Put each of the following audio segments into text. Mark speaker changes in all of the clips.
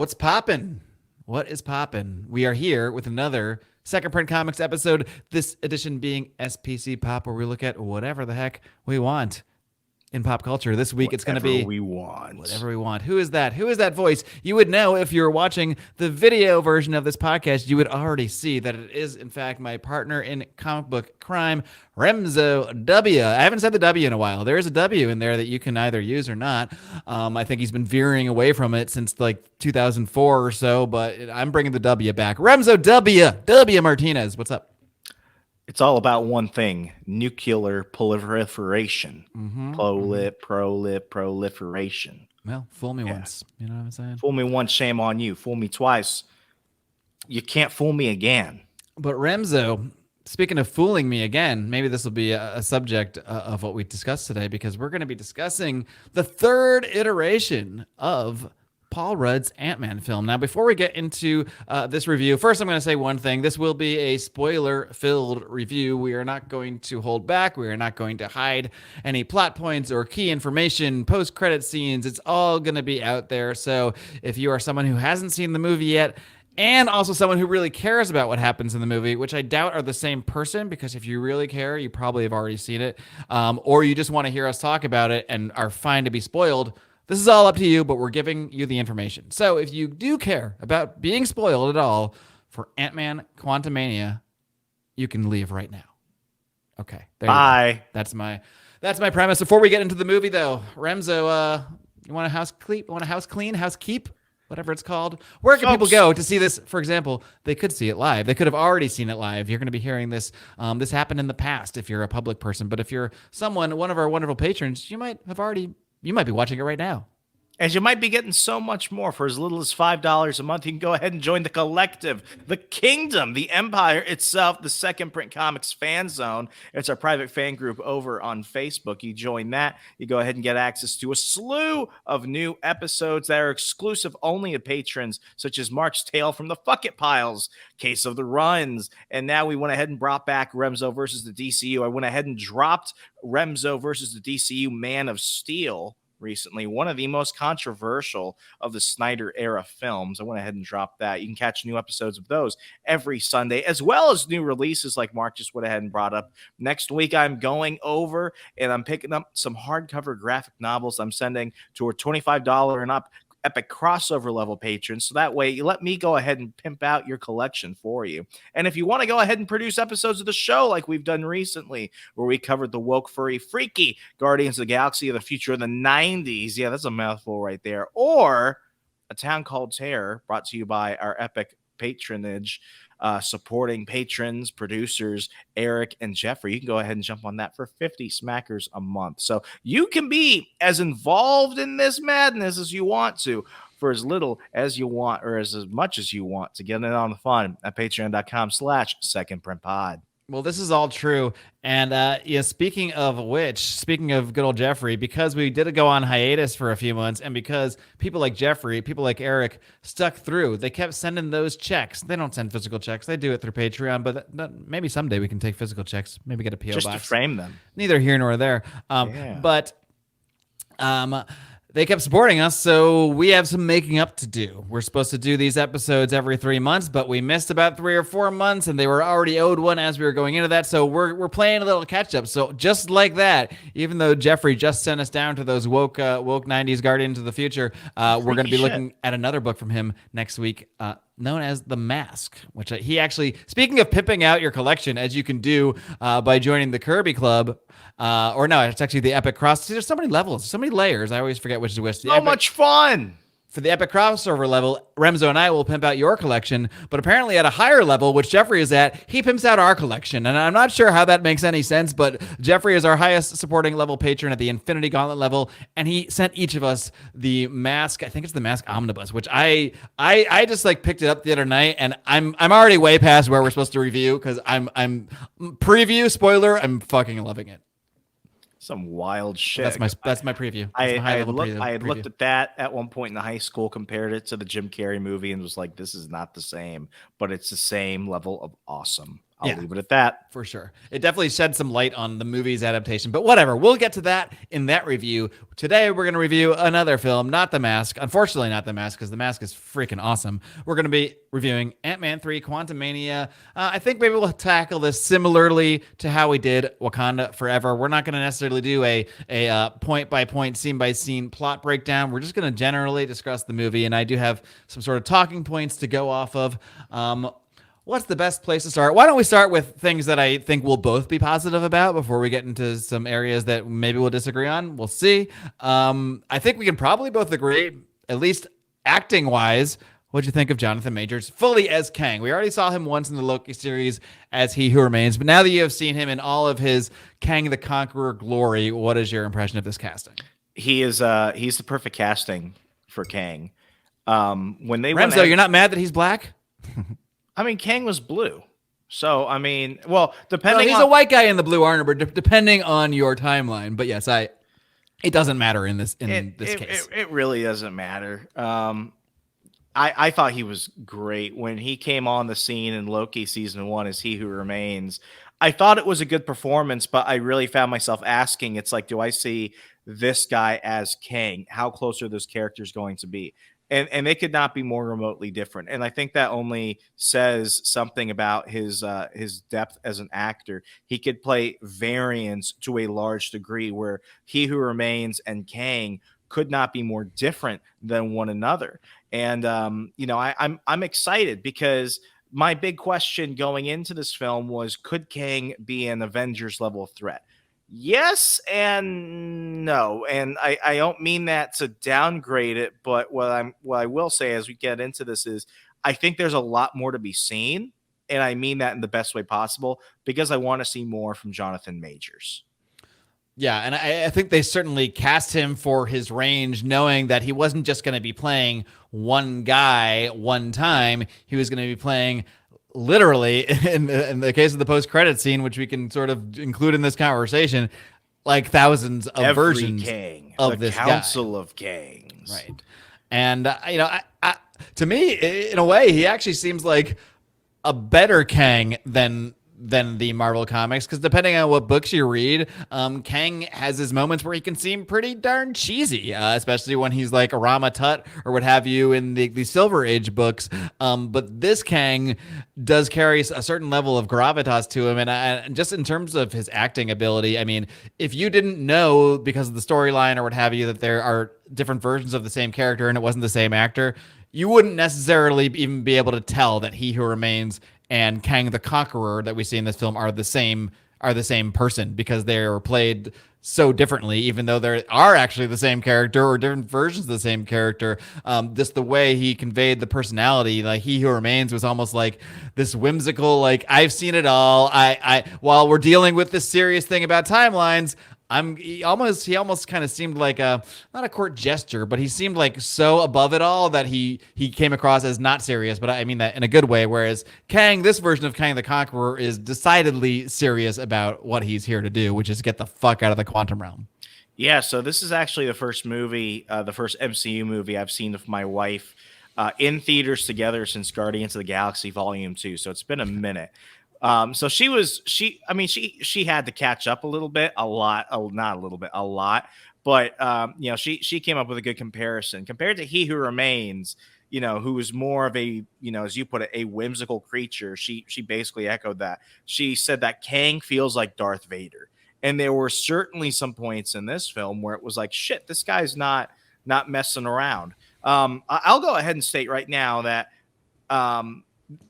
Speaker 1: what's poppin'? What is poppin'? We are here with another Second Print Comics episode, this edition being SPC Pop, where we look at whatever the heck we want in pop culture. This week it's going to be whatever we want. Who is that? Who is that voice? You would know if you were watching the video version of this podcast. You would already see that it is, in fact, my partner in comic book crime, Remso W. I haven't said the W in a while. There is a W in there that you can either use or not. I think he's been veering away from it since like 2004 or so, but I'm bringing the W back. Remso W. W Martinez. What's up?
Speaker 2: It's all about one thing: nuclear proliferation. Proliferation.
Speaker 1: Well, fool me once. You know what I'm saying?
Speaker 2: Fool me once, shame on you. Fool me twice, you can't fool me again.
Speaker 1: But Remso, speaking of fooling me again, maybe this will be a subject of what we discussed today, because we're going to be discussing the third iteration of Paul Rudd's Ant-Man film. Now, before we get into this review, first I'm going to say one thing. This will be a spoiler-filled review. We are not going to hold back. We are not going to hide any plot points or key information, post-credit scenes. It's all going to be out there. So if you are someone who hasn't seen the movie yet, and also someone who really cares about what happens in the movie, which I doubt are the same person, because if you really care, you probably have already seen it, or you just want to hear us talk about it and are fine to be spoiled, this is all up to you, but we're giving you the information. So if you do care about being spoiled at all for Ant-Man Quantumania, you can leave right now. Okay.
Speaker 2: Bye.
Speaker 1: That's my premise. Before we get into the movie, though, Remso, you want a house clean, housekeep, whatever it's called? Where can people go to see this? For example, they could see it live. They could have already seen it live. You're going to be hearing this. This happened in the past if you're a public person. But if you're one of our wonderful patrons, you might be watching it right now.
Speaker 2: And you might be getting so much more for as little as $5 a month. You can go ahead and join the collective, the kingdom, the empire itself, the Second Print Comics Fan Zone. It's our private fan group over on Facebook. You join that, you go ahead and get access to a slew of new episodes that are exclusive only to patrons, such as Mark's Tale from the Fuck It Piles, Case of the Runs, and now we went ahead and brought back Remso versus the DCU. I went ahead and dropped Remso versus the DCU Man of Steel recently, one of the most controversial of the Snyder era films. I went ahead and dropped that. You can catch new episodes of those every Sunday, as well as new releases like Mark just went ahead and brought up. Next week, I'm going over and I'm picking up some hardcover graphic novels I'm sending to our $25 and up epic crossover level patrons, so that way you let me go ahead and pimp out your collection for you. And if you want to go ahead and produce episodes of the show like we've done recently, where we covered the woke, furry, freaky Guardians of the Galaxy of the future of the 90s, yeah, that's a mouthful right there, or A Town Called Terror, brought to you by our epic patronage supporting patrons, producers, Eric and Jeffrey. You can go ahead and jump on that for 50 smackers a month. So you can be as involved in this madness as you want to, for as little as you want, or as much as you want, to get in on the fun at patreon.com/secondprintpod.
Speaker 1: Well, this is all true. And speaking of good old Jeffrey, because we did go on hiatus for a few months, and because people like Jeffrey, people like Eric stuck through, they kept sending those checks. They don't send physical checks. They do it through Patreon, but maybe someday we can take physical checks, maybe get a P.O. box.
Speaker 2: Just to frame them.
Speaker 1: Neither here nor there. But they kept supporting us, so we have some making up to do. We're supposed to do these episodes every 3 months, but we missed about 3 or 4 months, and they were already owed one as we were going into that, so we're playing a little catch-up. So just like that, even though Jeffrey just sent us down to those woke 90s Guardians of the Future, we're going to be looking at another book from him next week, known as The Mask, which he actually, speaking of pimping out your collection, as you can do by joining the Kirby Club, it's actually the Epic Cross. There's so many levels, so many layers. I always forget which is which.
Speaker 2: So much fun.
Speaker 1: For the Epic Crossover level, Remso and I will pimp out your collection, but apparently at a higher level, which Jeffrey is at, he pimps out our collection. And I'm not sure how that makes any sense, but Jeffrey is our highest supporting level patron at the Infinity Gauntlet level, and he sent each of us the Mask. I think it's the Mask Omnibus, which I just like picked it up the other night, and I'm already way past where we're supposed to review, because I'm preview spoiler. I'm fucking loving it.
Speaker 2: Some wild shit.
Speaker 1: That's my preview.
Speaker 2: I had looked at that at one point in the high school, compared it to the Jim Carrey movie, and was like, this is not the same, but it's the same level of awesome. I'll leave it at that.
Speaker 1: For sure. It definitely shed some light on the movie's adaptation, but whatever. We'll get to that in that review. Today, we're going to review another film, not The Mask. Unfortunately, not The Mask, because The Mask is freaking awesome. We're going to be reviewing Ant-Man 3, Quantumania. I think maybe we'll tackle this similarly to how we did Wakanda Forever. We're not going to necessarily do a point-by-point, scene-by-scene plot breakdown. We're just going to generally discuss the movie, and I do have some sort of talking points to go off of. What's the best place to start? Why don't we start with things that I think we'll both be positive about before we get into some areas that maybe we'll disagree on? We'll see. I think we can probably both agree, at least acting-wise. What'd you think of Jonathan Majors fully as Kang? We already saw him once in the Loki series as He Who Remains, but now that you have seen him in all of his Kang the Conqueror glory, what is your impression of this casting?
Speaker 2: He's the perfect casting for Kang. When they
Speaker 1: Remso, you're not mad that he's black?
Speaker 2: I mean, Kang was blue. So, I mean, well, depending
Speaker 1: he's
Speaker 2: on...
Speaker 1: a white guy in the blue armor, but depending on your timeline. But yes, it doesn't matter in this case.
Speaker 2: It really doesn't matter. I thought he was great when he came on the scene in Loki season 1 as He Who Remains. I thought it was a good performance, but I really found myself asking, it's like, do I see this guy as Kang? How close are those characters going to be? And they could not be more remotely different. And I think that only says something about his depth as an actor. He could play variants to a large degree, where He Who Remains and Kang could not be more different than one another. And I'm excited because my big question going into this film was, could Kang be an Avengers level threat? Yes and no, and I don't mean that to downgrade it, but what I will say as we get into this is I think there's a lot more to be seen, and I mean that in the best way possible, because I want to see more from Jonathan Majors.
Speaker 1: Yeah, and I think they certainly cast him for his range, knowing that he wasn't just going to be playing one guy one time. He was going to be playing literally, in the case of the post-credit scene, which we can sort of include in this conversation, like thousands of
Speaker 2: Every
Speaker 1: versions
Speaker 2: Kang,
Speaker 1: of
Speaker 2: the
Speaker 1: this
Speaker 2: Council of Kangs.
Speaker 1: Right. And, to me, in a way, he actually seems like a better Kang than the Marvel comics, because depending on what books you read, Kang has his moments where he can seem pretty darn cheesy, especially when he's like Rama Tut or what have you in the Silver Age books. But this Kang does carry a certain level of gravitas to him, and just in terms of his acting ability, I mean, if you didn't know because of the storyline or what have you that there are different versions of the same character and it wasn't the same actor, you wouldn't necessarily even be able to tell that He Who Remains and Kang the Conqueror that we see in this film are the same person, because they are played so differently, even though they are actually the same character or different versions of the same character. Just the way he conveyed the personality, like He Who Remains was almost like this whimsical, like, I've seen it all. I while we're dealing with this serious thing about timelines, he almost kind of seemed like not a court gesture, but he seemed like so above it all that he came across as not serious, but I mean that in a good way. Whereas Kang, this version of Kang the Conqueror, is decidedly serious about what he's here to do, which is get the fuck out of the quantum realm.
Speaker 2: Yeah, so this is actually the first movie, the first MCU movie I've seen with my wife in theaters together since Guardians of the Galaxy Volume 2. So it's been a minute. So she had to catch up a lot, but she came up with a good comparison compared to He Who Remains, who was more of a, as you put it, a whimsical creature. She basically echoed that. She said that Kang feels like Darth Vader. And there were certainly some points in this film where it was like, shit, this guy's not messing around. I'll go ahead and state right now that,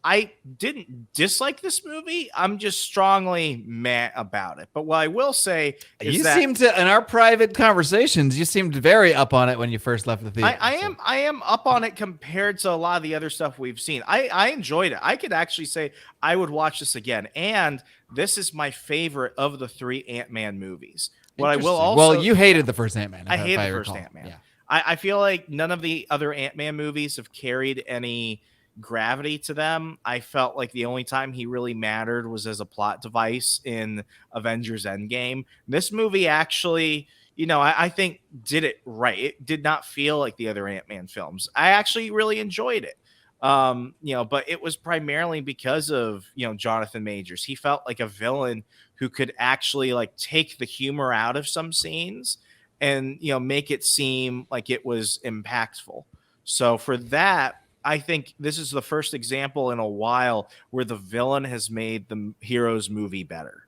Speaker 2: I didn't dislike this movie. I'm just strongly mad about it. But what I will say is
Speaker 1: you seemed to, in our private conversations, you seemed very up on it when you first left the theater.
Speaker 2: I am up on it compared to a lot of the other stuff we've seen. I enjoyed it. I could actually say I would watch this again. And this is my favorite of the 3 Ant-Man movies. What I will also,
Speaker 1: well, you hated the first Ant-Man.
Speaker 2: I hated the first Ant-Man.
Speaker 1: Yeah.
Speaker 2: I feel like none of the other Ant-Man movies have carried any gravity to them. I felt like the only time he really mattered was as a plot device in Avengers Endgame. This movie actually, I think did it right. It did not feel like the other Ant-Man films. I actually really enjoyed it. But it was primarily because of, Jonathan Majors. He felt like a villain who could actually like take the humor out of some scenes and, make it seem like it was impactful. So for that, I think this is the first example in a while where the villain has made the hero's movie better.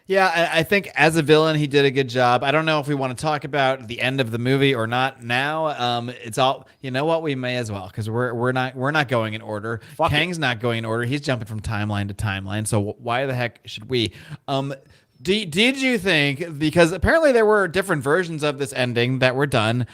Speaker 1: Yeah, I think as a villain, he did a good job. I don't know if we want to talk about the end of the movie or not now. It's all, you know what, we may as well, because we're not going in order.
Speaker 2: Fuck it.
Speaker 1: Kang's not going in order. He's jumping from timeline to timeline. So why the heck should we? Did you think, because apparently there were different versions of this ending that were done,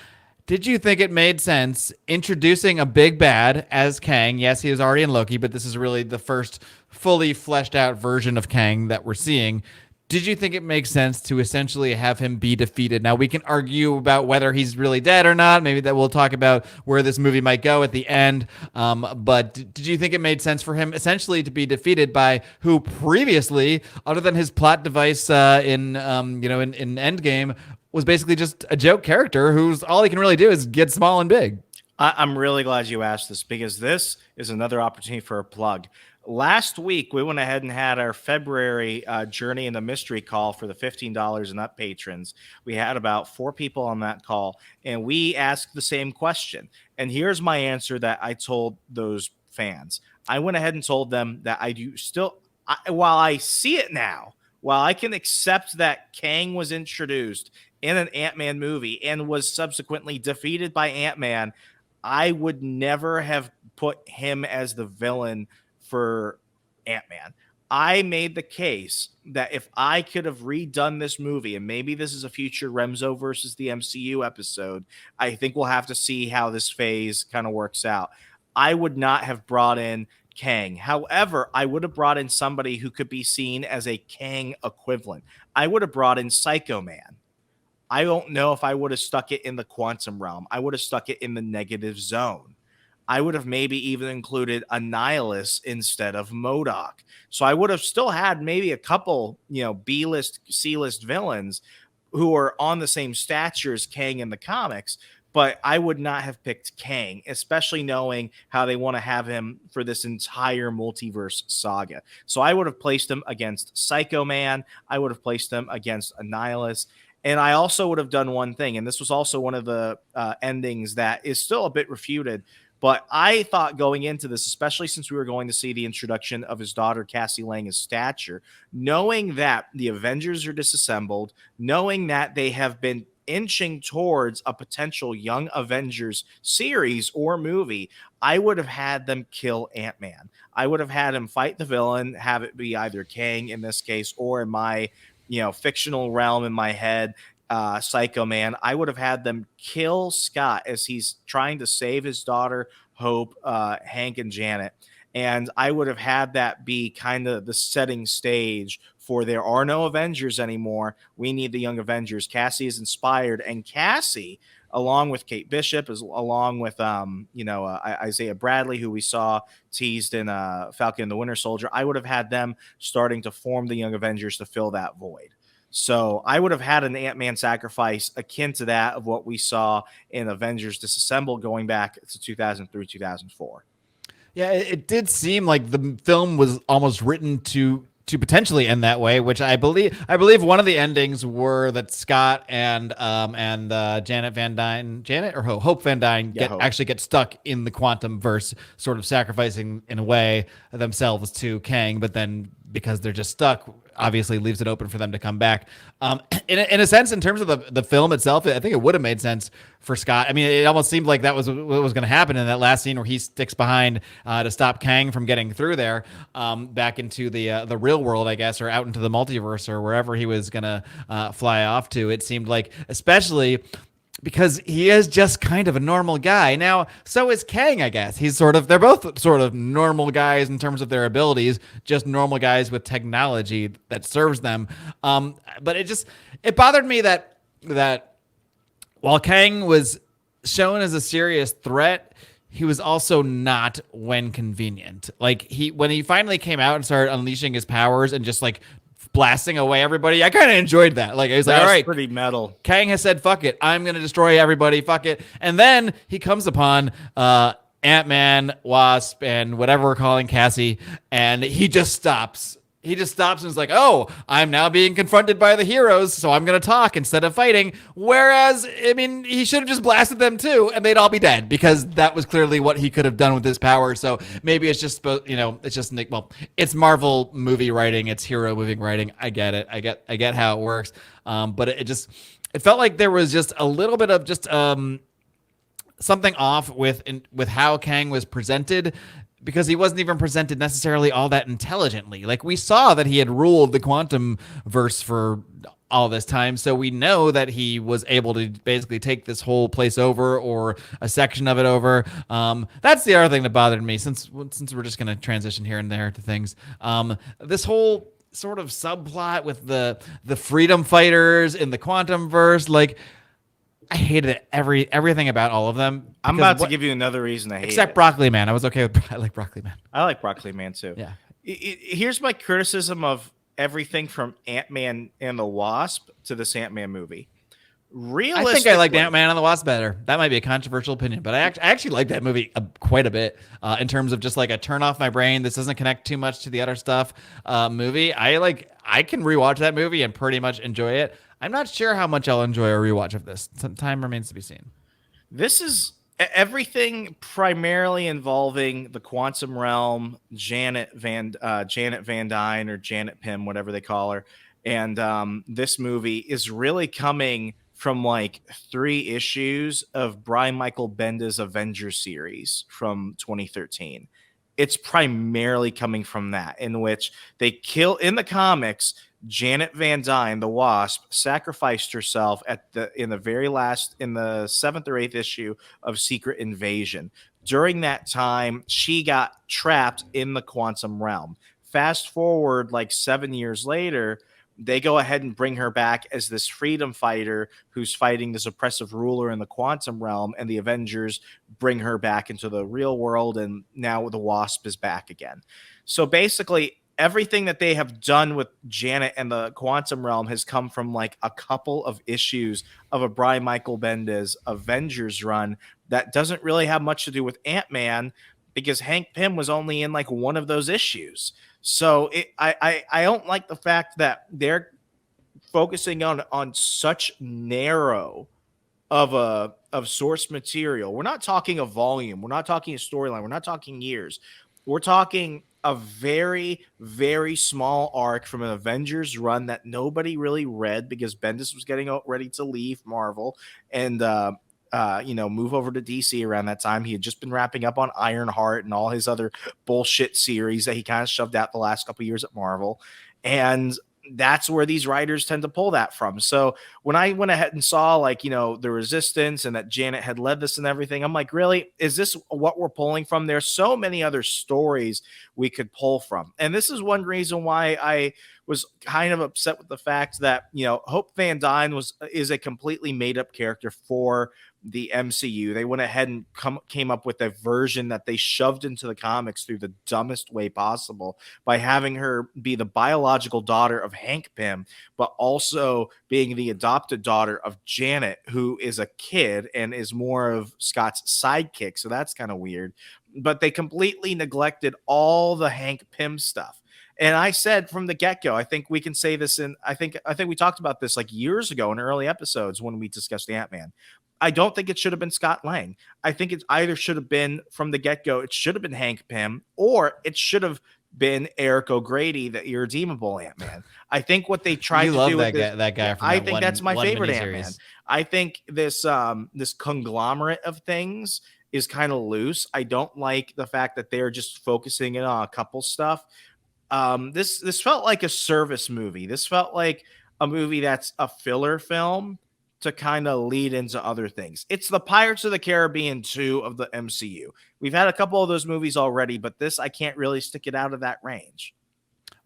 Speaker 1: did you think it made sense introducing a big bad as Kang? Yes, he was already in Loki, but this is really the first fully fleshed out version of Kang that we're seeing. Did you think it makes sense to essentially have him be defeated? Now, we can argue about whether he's really dead or not. Maybe that we'll talk about where this movie might go at the end. But did you think it made sense for him essentially to be defeated by who previously, other than his plot device in Endgame, was basically just a joke character who's all he can really do is get small and big?
Speaker 2: I'm really glad you asked this because this is another opportunity for a plug. Last week, we went ahead and had our February Journey in the Mystery call for the $15 and up patrons. We had about 4 people on that call, and we asked the same question. And here's my answer that I told those fans. I went ahead and told them that I do still, while I see it now, while I can accept that Kang was introduced in an Ant-Man movie and was subsequently defeated by Ant-Man, I would never have put him as the villain for Ant-Man. I made the case that if I could have redone this movie, and maybe this is a future Remso versus the MCU episode, I think we'll have to see how this phase kind of works out. I would not have brought in Kang. However, I would have brought in somebody who could be seen as a Kang equivalent. I would have brought in Psycho Man. I don't know if I would have stuck it in the quantum realm. I would have stuck it in the negative zone. I would have maybe even included Annihilus instead of M.O.D.O.K. So I would have still had maybe a couple, B-list, C-list villains who are on the same stature as Kang in the comics, but I would not have picked Kang, especially knowing how they want to have him for this entire multiverse saga. So I would have placed him against Psycho Man. I would have placed him against Annihilus. And I also would have done one thing, and this was also one of the endings that is still a bit refuted. But I thought going into this, especially since we were going to see the introduction of his daughter, Cassie Lang, as Stature, knowing that the Avengers are disassembled, knowing that they have been inching towards a potential Young Avengers series or movie, I would have had them kill Ant-Man. I would have had him fight the villain, have it be either Kang in this case, or in my fictional realm in my head, Psycho Man. I would have had them kill Scott as he's trying to save his daughter, Hope, Hank, and Janet. And I would have had that be kind of the setting stage for there are no Avengers anymore. We need the Young Avengers. Cassie is inspired, and Cassie, along with Kate Bishop, along with Isaiah Bradley, who we saw teased in Falcon and the Winter Soldier, I would have had them starting to form the Young Avengers to fill that void. So I would have had an Ant-Man sacrifice akin to that of what we saw in Avengers Disassemble going back to 2003, 2004.
Speaker 1: Yeah, it did seem like the film was almost written to potentially end that way, which I believe one of the endings were that Scott and Janet Van Dyne, Hope Van Dyne actually get stuck in the quantum verse, sort of sacrificing in a way themselves to Kang, but then because they're just stuck, obviously leaves it open for them to come back. In a sense, in terms of the film itself, I think it would have made sense for Scott. I mean, it almost seemed like that was what was going to happen in that last scene where he sticks behind to stop Kang from getting through there, back into the real world, I guess, or out into the multiverse or wherever he was going to fly off to. It seemed like, especially because he is just kind of a normal guy. Now, so is Kang, I guess. They're both sort of normal guys in terms of their abilities, just normal guys with technology that serves them. But it bothered me that while Kang was shown as a serious threat, he was also not when convenient. Like when he finally came out and started unleashing his powers and just like blasting away everybody, I kind of enjoyed that. Like, I was like, all right,
Speaker 2: pretty metal.
Speaker 1: Kang has said, fuck it, I'm going to destroy everybody, fuck it. And then he comes upon Ant-Man, Wasp, and whatever we're calling Cassie, and he just stops. He just stops and is like, "Oh, I'm now being confronted by the heroes, so I'm going to talk instead of fighting." Whereas, I mean, he should have just blasted them too, and they'd all be dead because that was clearly what he could have done with his power. So maybe it's just, it's just Nick. Well, it's Marvel movie writing, it's hero movie writing. I get it. I get how it works. But it felt like there was just a little bit of just something off with how Kang was presented, because he wasn't even presented necessarily all that intelligently. Like, we saw that he had ruled the quantum verse for all this time, so we know that he was able to basically take this whole place over, or a section of it over. That's the other thing that bothered me, since we're just going to transition here and there to things. This whole sort of subplot with the freedom fighters in the quantum verse, like, I hated everything about all of them.
Speaker 2: I'm about to give you another reason to hate
Speaker 1: except
Speaker 2: it.
Speaker 1: Broccoli Man. I was okay with I like Broccoli Man.
Speaker 2: I like Broccoli Man too.
Speaker 1: Yeah.
Speaker 2: Here's my criticism of everything from Ant-Man and the Wasp to this Ant-Man movie.
Speaker 1: I think I liked Ant-Man and the Wasp better. That might be a controversial opinion, but I actually liked that movie quite a bit in terms of just like a turn off my brain. This doesn't connect too much to the other stuff movie. I can rewatch that movie and pretty much enjoy it. I'm not sure how much I'll enjoy a rewatch of this. Some time remains to be seen.
Speaker 2: This is everything primarily involving the quantum realm, Janet Van Dyne, or Janet Pym, whatever they call her. And this movie is really coming from like 3 issues of Brian Michael Bendis' Avengers series from 2013. It's primarily coming from that, in which they kill, in the comics, Janet Van Dyne, the Wasp, sacrificed herself in the 7th or 8th issue of Secret Invasion. During that time, she got trapped in the quantum realm. Fast forward like 7 years later, they go ahead and bring her back as this freedom fighter who's fighting this oppressive ruler in the quantum realm, and the Avengers bring her back into the real world, and now the Wasp is back again. So basically, everything that they have done with Janet and the quantum realm has come from like a couple of issues of a Brian Michael Bendis Avengers run that doesn't really have much to do with Ant-Man, because Hank Pym was only in like one of those issues. So I don't like the fact that they're focusing on such narrow of source material. We're not talking a volume. We're not talking a storyline. We're not talking years. We're talking a very, very small arc from an Avengers run that nobody really read, because Bendis was getting ready to leave Marvel and move over to DC around that time. He had just been wrapping up on Ironheart and all his other bullshit series that he kind of shoved out the last couple of years at Marvel. And that's where these writers tend to pull that from. So when I went ahead and saw the Resistance and that Janet had led this and everything, I'm like, really? Is this what we're pulling from? There's so many other stories we could pull from. And this is one reason why I was kind of upset with the fact that, Hope Van Dyne is a completely made up character for the MCU. They went ahead and came up with a version that they shoved into the comics through the dumbest way possible by having her be the biological daughter of Hank Pym, but also being the adopted daughter of Janet, who is a kid and is more of Scott's sidekick. So that's kind of weird. But they completely neglected all the Hank Pym stuff. And I said from the get-go, I think we can say this I think we talked about this like years ago in early episodes when we discussed Ant-Man. I don't think it should have been Scott Lang. I think it either should have been from the get-go, it should have been Hank Pym, or it should have been Eric O'Grady, the irredeemable Ant-Man. I think what they tried to do with
Speaker 1: that guy from
Speaker 2: I
Speaker 1: that
Speaker 2: think
Speaker 1: one,
Speaker 2: that's my
Speaker 1: one
Speaker 2: favorite
Speaker 1: miniseries.
Speaker 2: Ant-Man. I think this conglomerate of things is kind of loose. I don't like the fact that they're just focusing in on a couple stuff. This felt like a service movie. This felt like a movie that's a filler film to kind of lead into other things. It's the Pirates of the Caribbean 2 of the MCU. We've had a couple of those movies already, but this, I can't really stick it out of that range.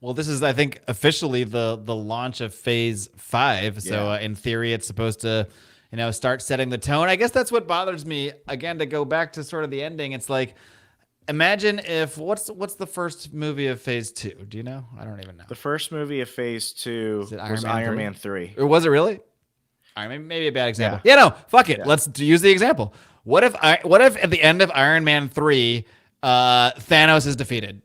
Speaker 1: Well, this is, I think, officially the launch of Phase 5. So in theory, it's supposed to, start setting the tone. I guess that's what bothers me. Again, to go back to sort of the ending, it's like, imagine if what's the first movie of Phase 2? Do you know? I don't even know.
Speaker 2: The first movie of Phase 2 was Iron Man 3.
Speaker 1: Or was it really? All right, maybe a bad example.
Speaker 2: Yeah.
Speaker 1: Yeah, no, fuck it.
Speaker 2: Yeah.
Speaker 1: Let's use the example. What if at the end of Iron Man 3, Thanos is defeated?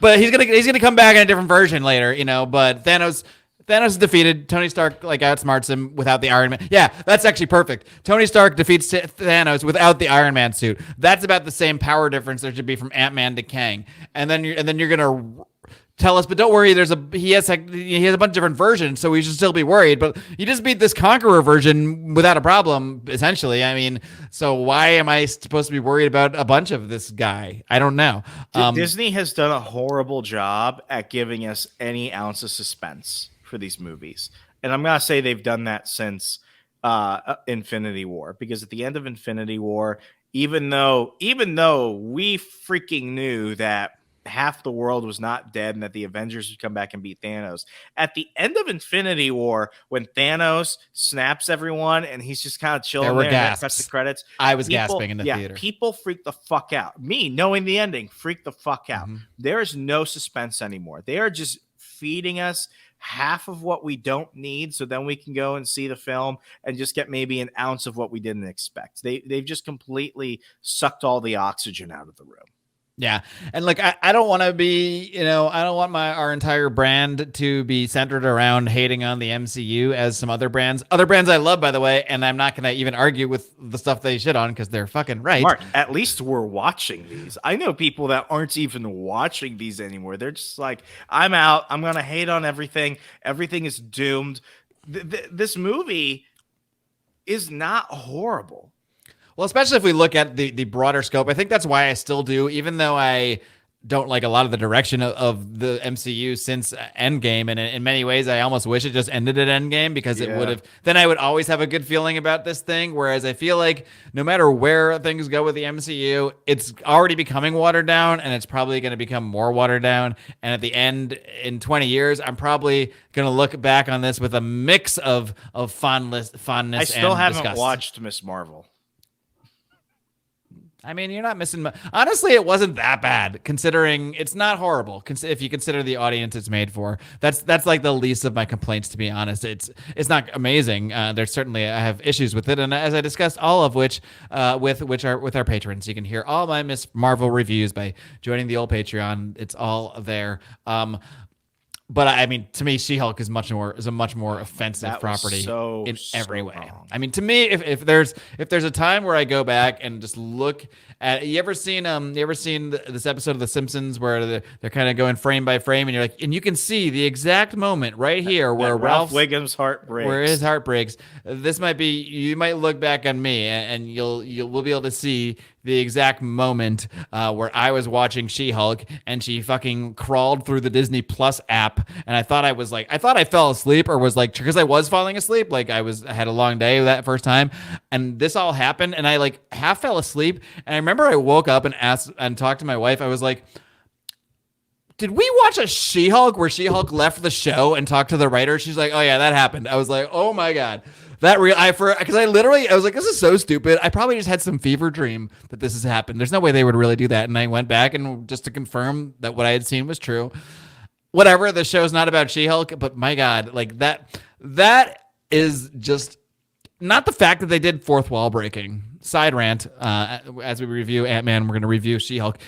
Speaker 1: But he's gonna come back in a different version later, but Thanos is defeated. Tony Stark outsmarts him without the Iron Man. Yeah, that's actually perfect. Tony Stark defeats Thanos without the Iron Man suit. That's about the same power difference there should be from Ant-Man to Kang. And then you're gonna tell us, but don't worry. He has a bunch of different versions, so we should still be worried. But you just beat this Conqueror version without a problem, essentially. I mean, so why am I supposed to be worried about a bunch of this guy? I don't know.
Speaker 2: Disney has done a horrible job at giving us any ounce of suspense for these movies, and I'm gonna say they've done that since Infinity War, because at the end of Infinity War, even though we freaking knew that half the world was not dead and that the Avengers would come back and beat Thanos. At the end of Infinity War, when Thanos snaps everyone and he's just kind of chilling there and that cuts the credits.
Speaker 1: I was gasping in the theater.
Speaker 2: People freak the fuck out. Me, knowing the ending, freak the fuck out.
Speaker 1: Mm-hmm.
Speaker 2: There is no suspense anymore. They are just feeding us half of what we don't need, so then we can go and see the film and just get maybe an ounce of what we didn't expect. They've just completely sucked all the oxygen out of the room.
Speaker 1: Yeah. And I don't want to be, I don't want our entire brand to be centered around hating on the MCU as some other brands I love, by the way. And I'm not going to even argue with the stuff they shit on because they're fucking right.
Speaker 2: Mark, at least we're watching these. I know people that aren't even watching these anymore. They're just like, I'm out. I'm going to hate on everything. Everything is doomed. This movie is not horrible.
Speaker 1: Well, especially if we look at the broader scope, I think that's why I still do, even though I don't like a lot of the direction of the MCU since Endgame. And in many ways, I almost wish it just ended at Endgame because it would have, then I would always have a good feeling about this thing. Whereas I feel like no matter where things go with the MCU, it's already becoming watered down and it's probably going to become more watered down. And at the end, in 20 years, I'm probably going to look back on this with a mix of fondness
Speaker 2: I still
Speaker 1: and
Speaker 2: haven't
Speaker 1: disgust.
Speaker 2: watched Miss Marvel.
Speaker 1: I mean, you're not missing much. Honestly, it wasn't that bad, considering it's not horrible. If you consider the audience it's made for, that's like the least of my complaints, to be honest. It's not amazing. There's certainly I have issues with it, and as I discussed, all of which with our patrons, you can hear all my Miss Marvel reviews by joining the old Patreon. It's all there. But I mean, to me, She-Hulk is a much more offensive property in every way.
Speaker 2: Wrong.
Speaker 1: I mean, to me, if there's a time where I go back and just look at, you ever seen this episode of The Simpsons where they're kind of going frame by frame, and you're like, and you can see the exact moment right here where
Speaker 2: Ralph Wiggum's heart breaks.
Speaker 1: Where his heart breaks. This might be, you might look back on me and we'll be able to see the exact moment where I was watching She-Hulk and she fucking crawled through the Disney Plus app, and I thought I fell asleep, or was like, because I was falling asleep, like I had a long day that first time, and this all happened, and I like half fell asleep, and I remember I woke up and asked and talked to my wife. I was like, did we watch a She-Hulk where She-Hulk left the show and talked to the writer? She's like, oh yeah, that happened. I was like, oh my God. I was like, this is so stupid. I probably just had some fever dream that this has happened. There's no way they would really do that. And I went back and just to confirm that what I had seen was true. Whatever, the show's not about She-Hulk, but my God, like that is just not the fact that they did fourth wall breaking. Side rant, as we review Ant-Man, we're going to review She-Hulk.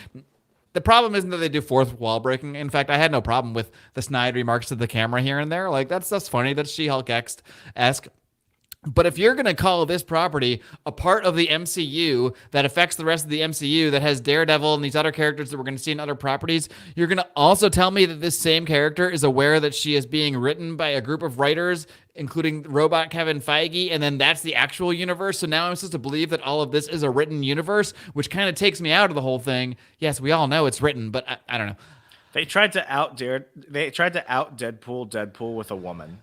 Speaker 1: The problem isn't that they do fourth wall breaking. In fact, I had no problem with the snide remarks to the camera here and there. Like, that's funny. That's She-Hulk-esque. But if you're going to call this property a part of the MCU that affects the rest of the MCU, that has Daredevil and these other characters that we're going to see in other properties, you're going to also tell me that this same character is aware that she is being written by a group of writers, including robot Kevin Feige, and then that's the actual universe. So now I'm supposed to believe that all of this is a written universe, which kind of takes me out of the whole thing. Yes, we all know it's written, but I don't know.
Speaker 2: They tried to out Deadpool with a woman.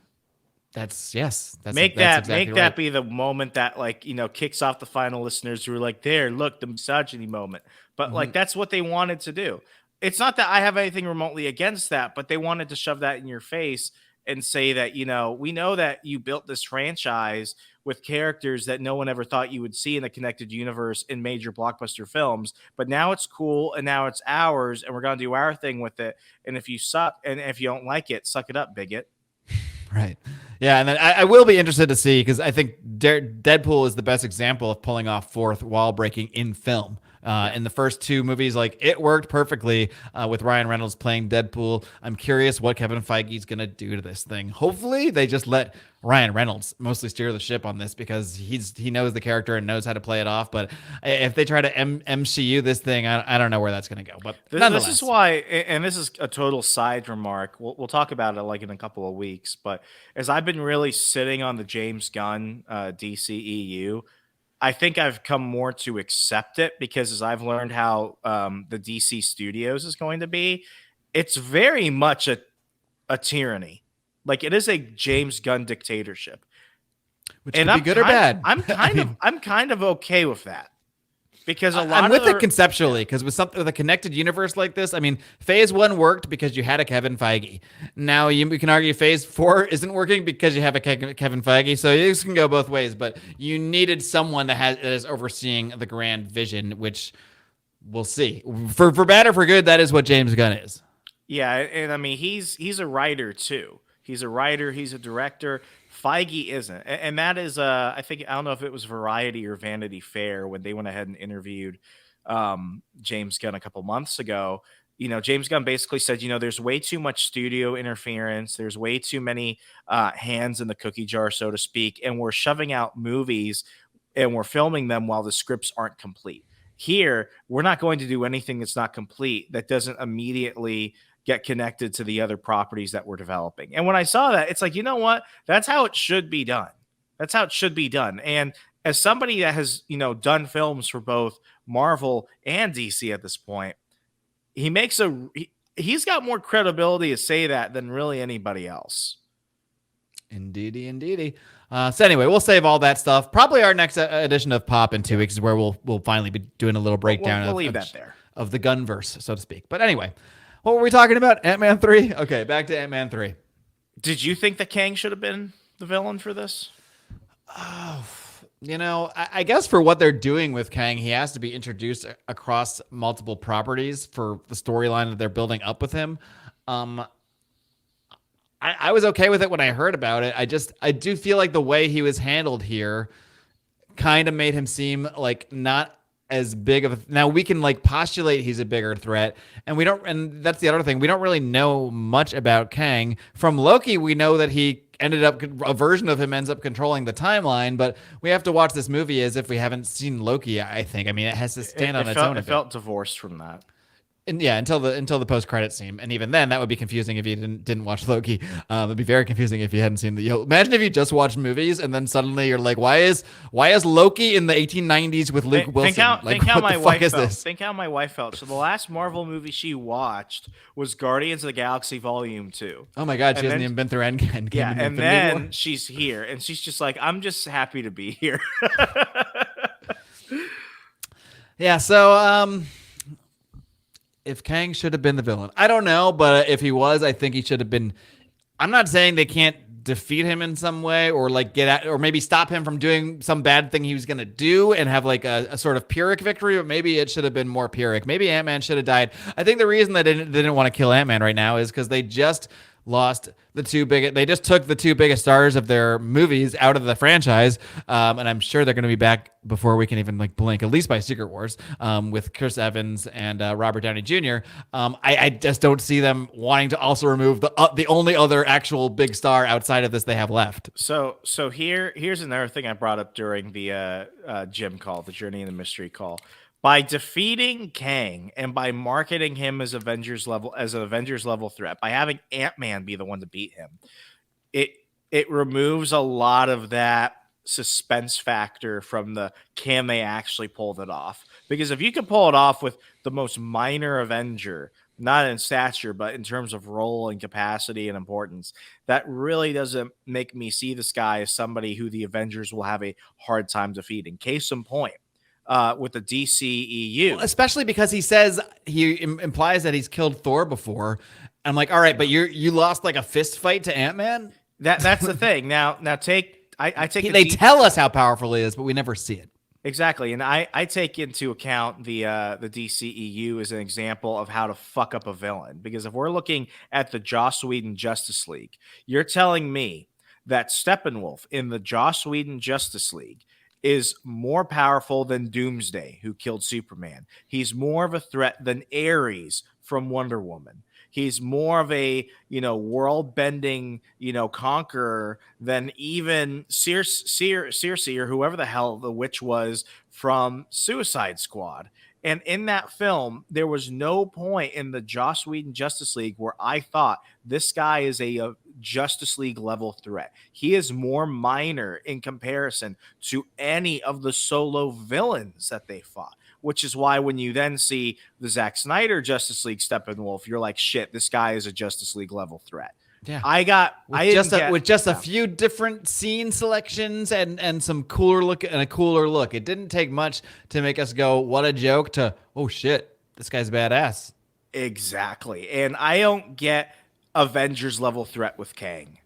Speaker 1: Make
Speaker 2: that be the moment that, like, kicks off the final listeners who are like, there, look, the misogyny moment. But like, that's what they wanted to do. It's not that I have anything remotely against that, but they wanted to shove that in your face and say that, we know that you built this franchise with characters that no one ever thought you would see in a connected universe in major blockbuster films, but now it's cool and now it's ours and we're going to do our thing with it. And if you suck and if you don't like it, suck it up, bigot.
Speaker 1: Right. Yeah, and then I will be interested to see because I think Deadpool is the best example of pulling off fourth wall breaking in film. In the first two movies, like it worked perfectly with Ryan Reynolds playing Deadpool. I'm curious what Kevin Feige's gonna do to this thing. Hopefully, they just let Ryan Reynolds mostly steer the ship on this because he knows the character and knows how to play it off. But if they try to MCU this thing, I don't know where that's gonna go. But nonetheless,
Speaker 2: this is why, and this is a total side remark. We'll talk about it like in a couple of weeks. But as I've been really sitting on the James Gunn DCEU, I think I've come more to accept it because as I've learned how the DC Studios is going to be, it's very much a tyranny. Like it is a James Gunn dictatorship,
Speaker 1: which could be good or bad.
Speaker 2: I'm kind of okay with that because
Speaker 1: I'm with it conceptually because with a connected universe like this, I mean, Phase 1 worked because you had a Kevin Feige. Now you can argue Phase 4 isn't working because you have a Kevin Feige. So this can go both ways, but you needed someone that is overseeing the grand vision, which we'll see. For bad or for good, that is what James Gunn is.
Speaker 2: Yeah, and I mean he's a writer too. He's a writer. He's a director. Feige isn't, and that is I think I don't know if it was Variety or Vanity Fair when they went ahead and interviewed James Gunn a couple months ago. James Gunn basically said, there's way too much studio interference. There's way too many hands in the cookie jar, so to speak, and we're shoving out movies and we're filming them while the scripts aren't complete. Here, we're not going to do anything that's not complete that doesn't immediately get connected to the other properties that we're developing. And when I saw that, it's like, you know what? That's how it should be done. That's how it should be done. And as somebody that has, done films for both Marvel and DC at this point, he's got more credibility to say that than really anybody else.
Speaker 1: Indeedy. So anyway, we'll save all that stuff. Probably our next edition of Pop in 2 weeks is where we'll finally be doing a little breakdown
Speaker 2: we'll leave that there
Speaker 1: of the Gunverse, so to speak. But anyway, what were we talking about? Ant-Man 3? Okay, back to Ant-Man 3.
Speaker 2: Did you think that Kang should have been the villain for this?
Speaker 1: Oh, I guess for what they're doing with Kang, he has to be introduced across multiple properties for the storyline that they're building up with him. I was okay with it when I heard about it. I do feel like the way he was handled here kind of made him seem like not as big of a, now we can like postulate he's a bigger threat, and that's the other thing, we don't really know much about Kang. From Loki, we know that a version of him ends up controlling the timeline, but we have to watch this movie as if we haven't seen Loki. I think, it has to stand on its own.
Speaker 2: It felt divorced from that.
Speaker 1: And yeah, until the post credit scene, and even then, that would be confusing if you didn't watch Loki. It'd be very confusing if you hadn't seen imagine if you just watched movies and then suddenly you're like, why is Loki in the 1890s with Luke Wilson?
Speaker 2: Think how my wife felt. Think how my wife felt. So the last Marvel movie she watched was Guardians of the Galaxy Volume 2.
Speaker 1: Oh my God, she hasn't even been through Endgame.
Speaker 2: Yeah, and then she's here, and she's just like, I'm just happy to be here.
Speaker 1: Yeah. So if Kang should have been the villain, I don't know, but if he was, I think he should have been. I'm not saying they can't defeat him in some way or like or maybe stop him from doing some bad thing he was going to do and have like a sort of Pyrrhic victory, but maybe it should have been more Pyrrhic. Maybe Ant-Man should have died. I think the reason they didn't want to kill Ant-Man right now is because they just they just took the two biggest stars of their movies out of the franchise, and I'm sure they're going to be back before we can even like blink, at least by Secret Wars, with Chris Evans and Robert Downey Jr. I just don't see them wanting to also remove the only other actual big star outside of this they have left.
Speaker 2: So here's another thing I brought up during the Jim call, the Journey in the Mystery call. By defeating Kang and by marketing him as an Avengers level threat, by having Ant-Man be the one to beat him, it removes a lot of that suspense factor from can they actually pull it off? Because if you can pull it off with the most minor Avenger, not in stature, but in terms of role and capacity and importance, that really doesn't make me see this guy as somebody who the Avengers will have a hard time defeating. Case in point. With the DCEU.
Speaker 1: Well, especially because he implies that he's killed Thor before. I'm like, all right, but you lost like a fist fight to Ant-Man?
Speaker 2: That's the thing. Now they
Speaker 1: tell us how powerful he is, but we never see it.
Speaker 2: Exactly, and I take into account the DCEU as an example of how to fuck up a villain. Because if we're looking at the Joss Whedon Justice League, you're telling me that Steppenwolf in the Joss Whedon Justice League is more powerful than Doomsday, who killed Superman. He's more of a threat than Ares from Wonder Woman. He's more of a world bending conqueror than even Circe or whoever the hell the witch was from Suicide Squad. And in that film, there was no point in the Joss Whedon Justice League where I thought this guy is a Justice League level threat. He is more minor in comparison to any of the solo villains that they fought, which is why when you then see the Zack Snyder Justice League Steppenwolf, you're like, shit, this guy is a Justice League level threat.
Speaker 1: Yeah,
Speaker 2: with
Speaker 1: just a few different scene selections and some cooler look and a cooler look. It didn't take much to make us go, "What a joke!" to "Oh shit, this guy's badass."
Speaker 2: Exactly, and I don't get Avengers level threat with Kang.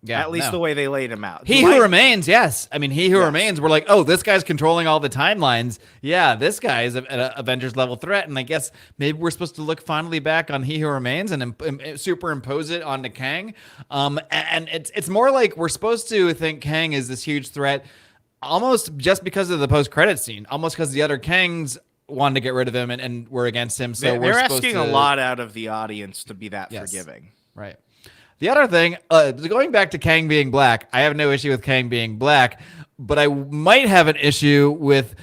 Speaker 1: Yeah,
Speaker 2: at least the way they laid him out.
Speaker 1: He Who Remains, yes. I mean, He Who Remains, we're like, oh, this guy's controlling all the timelines. Yeah, this guy is an Avengers level threat. And I guess maybe we're supposed to look fondly back on He Who Remains and superimpose it onto Kang. And it's more like we're supposed to think Kang is this huge threat almost just because of the post-credit scene, almost because the other Kangs wanted to get rid of him and were against him. So
Speaker 2: they're asking a lot out of the audience to be that forgiving.
Speaker 1: Right. The other thing, going back to Kang being black, I have no issue with Kang being black, but I might have an issue with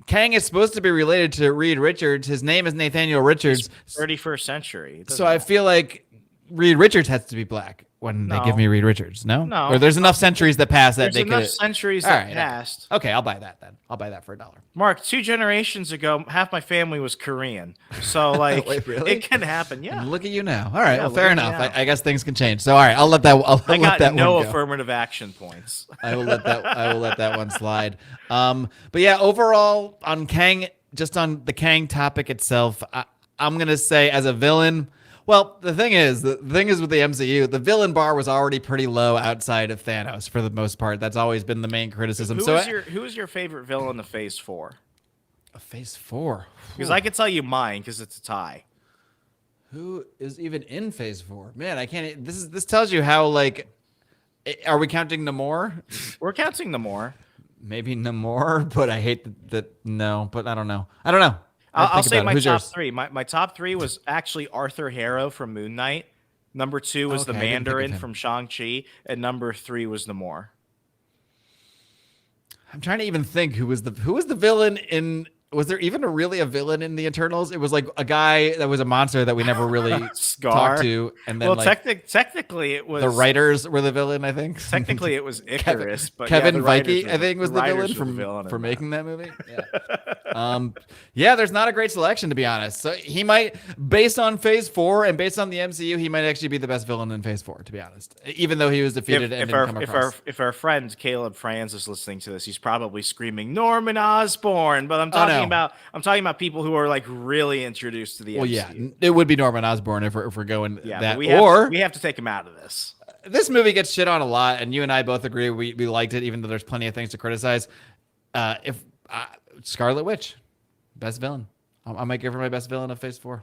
Speaker 1: Kang is supposed to be related to Reed Richards. His name is Nathaniel Richards.
Speaker 2: He's 31st century.
Speaker 1: So I feel like Reed Richards has to be black when they give me Reed Richards. No? Or there's enough centuries that pass that
Speaker 2: there's enough centuries that passed.
Speaker 1: Okay, I'll buy that then. I'll buy that for $1.
Speaker 2: Mark, 2 generations ago, half my family was Korean. So, like,
Speaker 1: wait, really?
Speaker 2: It can happen. Yeah.
Speaker 1: Look at you now. All right, well, fair enough. I guess things can change. So, all right, I'll let that. I got
Speaker 2: no affirmative action points.
Speaker 1: I will let that one slide. But yeah, overall on Kang, just on the Kang topic itself, I'm gonna say as a villain. Well, the thing is with the MCU, the villain bar was already pretty low outside of Thanos for the most part. That's always been the main criticism.
Speaker 2: Who is your favorite villain of Phase 4?
Speaker 1: Phase 4?
Speaker 2: Because I can tell you mine because it's a tie.
Speaker 1: Who is even in Phase 4? Man, I can't. This tells you how, like, are we counting Namor?
Speaker 2: We're counting Namor.
Speaker 1: Maybe Namor, but I hate that. No, but I don't know.
Speaker 2: I'll say my top 3. My top 3 was actually Arthur Harrow from Moon Knight. Number 2 was the Mandarin from Shang-Chi. And number 3 was Namor.
Speaker 1: I'm trying to even think who was the villain in. Was there even really a villain in the Eternals? It was like a guy that was a monster that we never really talked to. And then,
Speaker 2: technically, it was
Speaker 1: the writers were the villain. I think
Speaker 2: technically it was Icarus, but
Speaker 1: Kevin Feige, I think, was the villain for making that movie. Yeah. There's not a great selection, to be honest. So he might, based on Phase 4 and based on the MCU, he might actually be the best villain in Phase 4, to be honest. Even though he was defeated
Speaker 2: if our friend Caleb Franz is listening to this, he's probably screaming Norman Osborn. But I'm talking about people who are like really introduced to the MCU.
Speaker 1: Well, yeah, it would be Norman Osborn if we're going that.
Speaker 2: We have to take him out of this.
Speaker 1: This movie gets shit on a lot, and you and I both agree we liked it, even though there's plenty of things to criticize. Scarlet Witch, best villain. I might give her my best villain of Phase 4.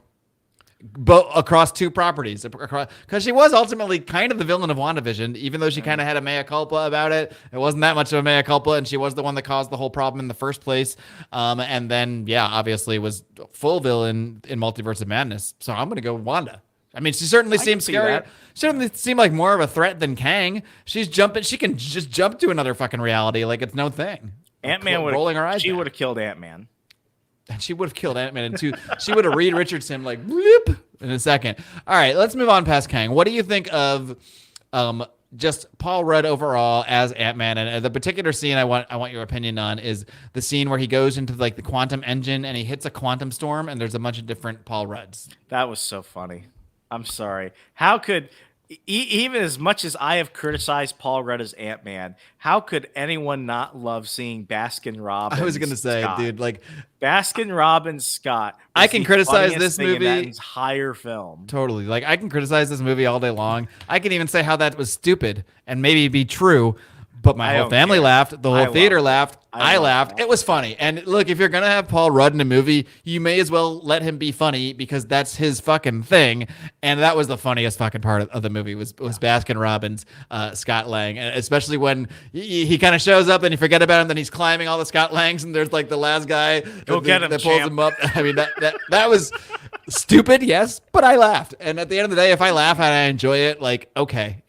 Speaker 1: But across 2 properties, because she was ultimately kind of the villain of WandaVision, even though she kind of had a mea culpa about it. It wasn't that much of a mea culpa, and she was the one that caused the whole problem in the first place. And then, obviously was full villain in Multiverse of Madness. So I'm going to go with Wanda. I mean, she certainly seems scary. She certainly seemed like more of a threat than Kang. She can just jump to another fucking reality like it's no thing.
Speaker 2: Ant-Man
Speaker 1: rolling her eyes.
Speaker 2: She would have killed Ant-Man.
Speaker 1: And she would have killed Ant-Man in 2. She would have Reed Richards him like bloop in a second. All right, let's move on past Kang. What do you think of just Paul Rudd overall as Ant-Man? And the particular scene I want your opinion on is the scene where he goes into like the quantum engine and he hits a quantum storm and there's a bunch of different Paul Rudds.
Speaker 2: That was so funny. I'm sorry. How could even as much as I have criticized Paul Rudd as Ant-Man, how could anyone not love seeing Baskin Robbins?
Speaker 1: I was gonna say,
Speaker 2: Scott?
Speaker 1: Dude, like
Speaker 2: Baskin Robbins Scott.
Speaker 1: I can criticize this movie.
Speaker 2: In that entire film.
Speaker 1: Totally. Like I can criticize this movie all day long. I can even say how that was stupid and maybe be true. but my whole family laughed. The whole theater laughed. I laughed. It was funny. And look, if you're going to have Paul Rudd in a movie, you may as well let him be funny because that's his fucking thing. And that was the funniest fucking part of the movie was Baskin Robbins, Scott Lang. And especially when he kind of shows up and you forget about him, then he's climbing all the Scott Langs and there's like the last guy that pulls him up. I mean, that was stupid, yes, but I laughed. And at the end of the day, if I laugh and I enjoy it, like, okay,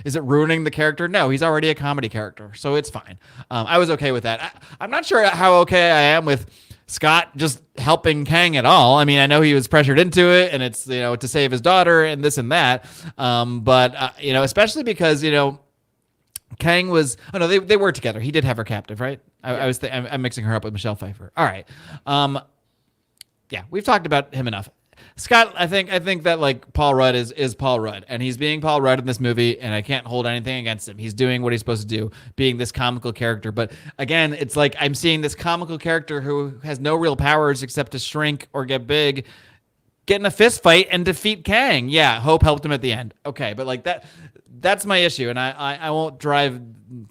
Speaker 1: is it ruining the character? No, he's already a comedy character, so it's fine. I was okay with that. I'm not sure how okay I am with Scott just helping Kang at all. I mean, I know he was pressured into it, and it's to save his daughter and this and that. But especially because Kang was. Oh no, they were together. He did have her captive, right? I'm mixing her up with Michelle Pfeiffer. All right. Yeah, we've talked about him enough. Scott, I think that like Paul Rudd is Paul Rudd, and he's being Paul Rudd in this movie, and I can't hold anything against him. He's doing what he's supposed to do, being this comical character. But again, it's like I'm seeing this comical character who has no real powers except to shrink or get big, get in a fist fight and defeat Kang. Yeah, Hope helped him at the end. Okay, but like that's my issue, and I won't drive.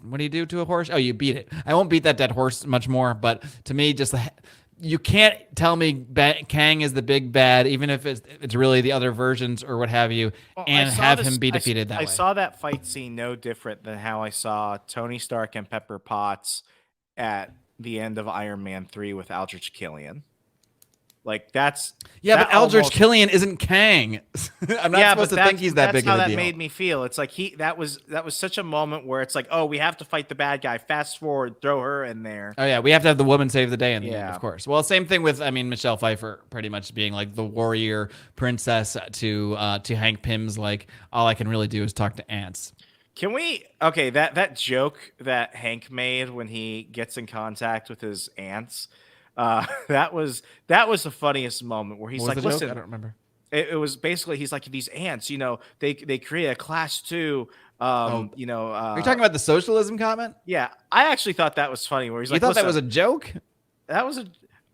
Speaker 1: What do you do to a horse? Oh, you beat it. I won't beat that dead horse much more. But to me, just you can't tell me Kang is the big bad, even if it's really the other versions or what have you, and have him be defeated that way.
Speaker 2: I saw that fight scene no different than how I saw Tony Stark and Pepper Potts at the end of Iron Man 3 with Aldrich Killian. Like but
Speaker 1: Aldrich Killian isn't Kang. I'm not supposed to think he's that big of a deal.
Speaker 2: That's how that made me feel. It's like that was such a moment where it's like, oh, we have to fight the bad guy. Fast forward, throw her in there.
Speaker 1: Oh yeah, we have to have the woman save the day in the end, of course. Well, same thing with Michelle Pfeiffer, pretty much being like the warrior princess to Hank Pym's like all I can really do is talk to ants.
Speaker 2: Can we? Okay, that joke that Hank made when he gets in contact with his ants. That was the funniest moment where he's like, listen,
Speaker 1: I don't remember.
Speaker 2: It was basically, he's like, these ants, they create a class 2, are you
Speaker 1: talking about the socialism comment?
Speaker 2: Yeah. I actually thought that was funny where he's like,
Speaker 1: you thought that was a joke?
Speaker 2: That was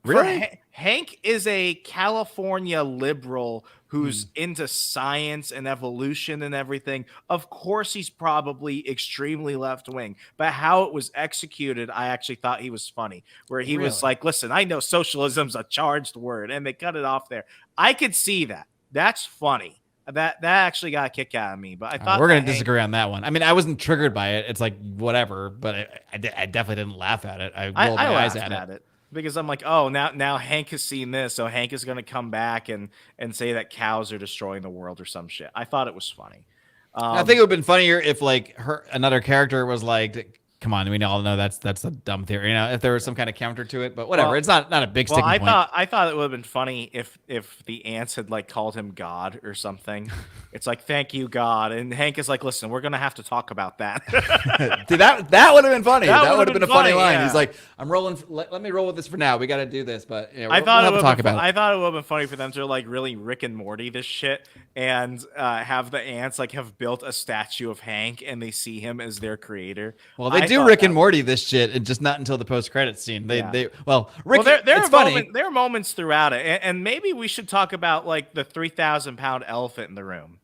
Speaker 1: really?
Speaker 2: Hank is a California liberal who's into science and evolution and everything. Of course, he's probably extremely left wing, but how it was executed, I actually thought he was funny. Where he was like, "Listen, I know socialism's a charged word," and they cut it off there. I could see that. That's funny. That actually got a kick out of me. But I thought
Speaker 1: we're going to disagree on that one. I mean, I wasn't triggered by it. It's like whatever, but I definitely didn't laugh at it. I rolled my eyes at it.
Speaker 2: Because I'm like, oh, now Hank has seen this, so Hank is going to come back and say that cows are destroying the world or some shit. I thought it was funny.
Speaker 1: I think it would have been funnier if like another character was like, come on, we all know that's a dumb theory. If there was some kind of counter to it, but whatever. It's not a big sticking point.
Speaker 2: I thought it would have been funny if the ants had like called him God or something. It's like, thank you, God. And Hank is like, listen, we're gonna have to talk about that.
Speaker 1: Dude, that would have been funny. That would have been a funny line.
Speaker 2: Yeah.
Speaker 1: He's like, I'm rolling. Let me roll with this for now. We got to do this, but
Speaker 2: I thought it would have been funny for them to like really Rick and Morty this shit and have the ants like have built a statue of Hank and they see him as their creator.
Speaker 1: Well, they do Rick and Morty this shit, and just not until the post-credits scene. Rick.
Speaker 2: Well, there are moments throughout it, and maybe we should talk about like the 3,000-pound elephant in the room.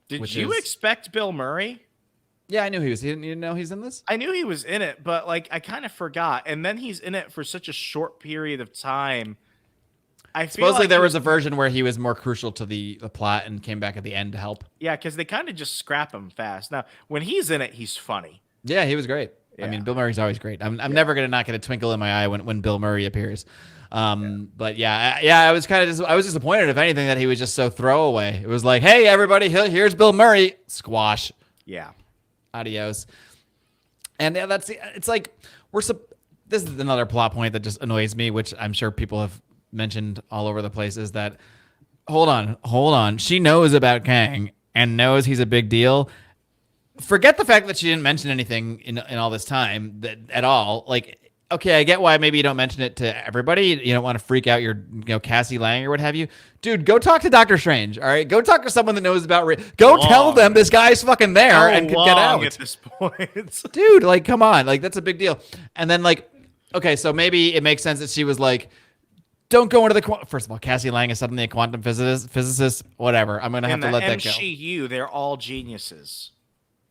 Speaker 2: Did you expect Bill Murray?
Speaker 1: Yeah, I knew he was. You didn't know he's in this?
Speaker 2: I knew he was in it, but like I kind of forgot. And then he's in it for such a short period of time.
Speaker 1: Supposedly there was a version where he was more crucial to the plot and came back at the end to help.
Speaker 2: Yeah, because they kind of just scrap him fast. Now, when he's in it, he's funny.
Speaker 1: Yeah, he was great. Yeah. I mean, Bill Murray's always great. I'm never gonna not get a twinkle in my eye when Bill Murray appears. But I was I was disappointed, if anything, that he was just so throwaway. It was like, hey, everybody, here's Bill Murray. Squash.
Speaker 2: Yeah.
Speaker 1: Adios. And it's like this is another plot point that just annoys me, which I'm sure people have mentioned all over the place, is that hold on. She knows about Kang and knows he's a big deal. Forget the fact that she didn't mention anything in all this time at all. Like, okay, I get why maybe you don't mention it to everybody. You don't want to freak out your, Cassie Lang or what have you. Dude, go talk to Doctor Strange, all right? Go talk to someone that knows about tell them this guy's fucking there and could get out.
Speaker 2: At this point.
Speaker 1: Dude, like, come on. Like, that's a big deal. And then, like, okay, so maybe it makes sense that she was like, don't go into the first of all, Cassie Lang is suddenly a quantum physicist, whatever. I'm going to have to let that go.
Speaker 2: MCU, they're all geniuses.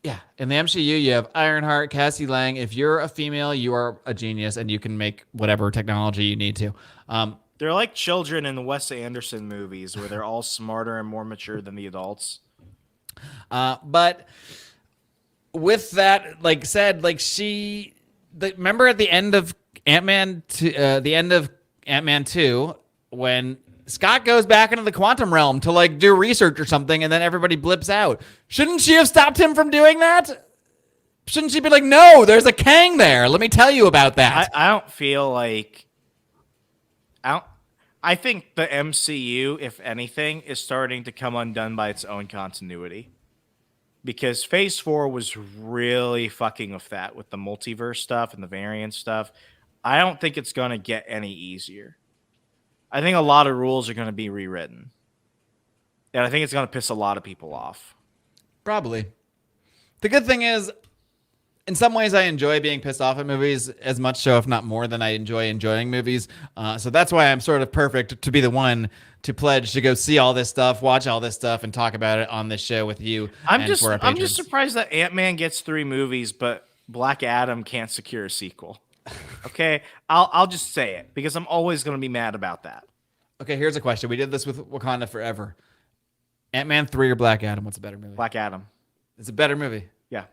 Speaker 1: Yeah, in the MCU, you have Ironheart, Cassie Lang. If you're a female, you are a genius, and you can make whatever technology you need to.
Speaker 2: They're like children in the Wes Anderson movies where they're all smarter and more mature than the adults.
Speaker 1: But with that, like said, like remember at the end of Ant-Man, the end of Ant-Man 2, when Scott goes back into the quantum realm to like do research or something, and then everybody blips out. Shouldn't she have stopped him from doing that? Shouldn't she be like, no, there's a Kang there. Let me tell you about that.
Speaker 2: I don't feel like I think the MCU, if anything, is starting to come undone by its own continuity. Because Phase 4 was really fucking with that, with the multiverse stuff and the variant stuff. I don't think it's going to get any easier. I think a lot of rules are going to be rewritten. And I think it's going to piss a lot of people off.
Speaker 1: Probably. The good thing is, in some ways, I enjoy being pissed off at movies as much so, if not more, than I enjoy enjoying movies. So that's why I'm sort of perfect to be the one to pledge to go see all this stuff, watch all this stuff, and talk about it on this show with you.
Speaker 2: I'm just surprised that Ant-Man gets 3 movies, but Black Adam can't secure a sequel. Okay, I'll just say it because I'm always going to be mad about that.
Speaker 1: Okay, here's a question. We did this with Wakanda Forever. Ant-Man 3 or Black Adam? What's a better movie?
Speaker 2: Black Adam.
Speaker 1: It's a better movie.
Speaker 2: Yeah.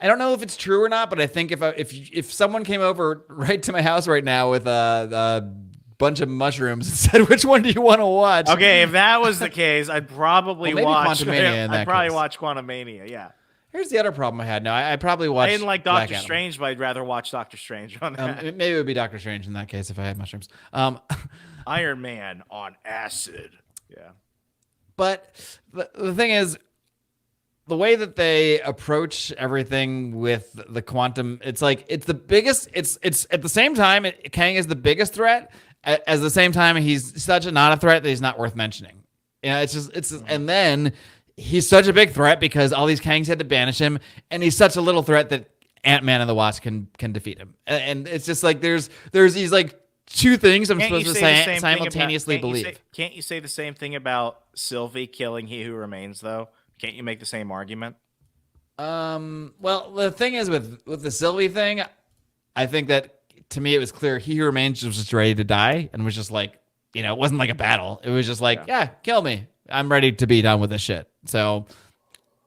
Speaker 1: I don't know if it's true or not, but I think if someone came over right to my house right now with a bunch of mushrooms and said, "Which one do you want to watch?"
Speaker 2: Okay, if that was the case, I'd probably watch
Speaker 1: Quantumania.
Speaker 2: I'd probably watch Quantumania. Yeah.
Speaker 1: Here's the other problem I had. Now, I probably watched.
Speaker 2: I didn't like Doctor Strange, but I'd rather watch Doctor Strange on that.
Speaker 1: Maybe it would be Doctor Strange in that case if I had mushrooms.
Speaker 2: Iron Man on acid. Yeah.
Speaker 1: But the thing is, the way that they approach everything with the quantum, it's like it's the biggest. It's at the same time, Kang is the biggest threat. At the same time, he's such not a threat that he's not worth mentioning. And then he's such a big threat because all these Kangs had to banish him, and he's such a little threat that Ant-Man and the Wasp can defeat him. And it's just like there's these like two things I'm supposed to simultaneously believe.
Speaker 2: Can't you say the same thing about Sylvie killing He Who Remains, though? Can't you make the same argument?
Speaker 1: Well, the thing is with the Sylvie thing, I think that to me it was clear He Who Remains was just ready to die and was just like, it wasn't like a battle. It was just like, yeah, kill me. I'm ready to be done with this shit. So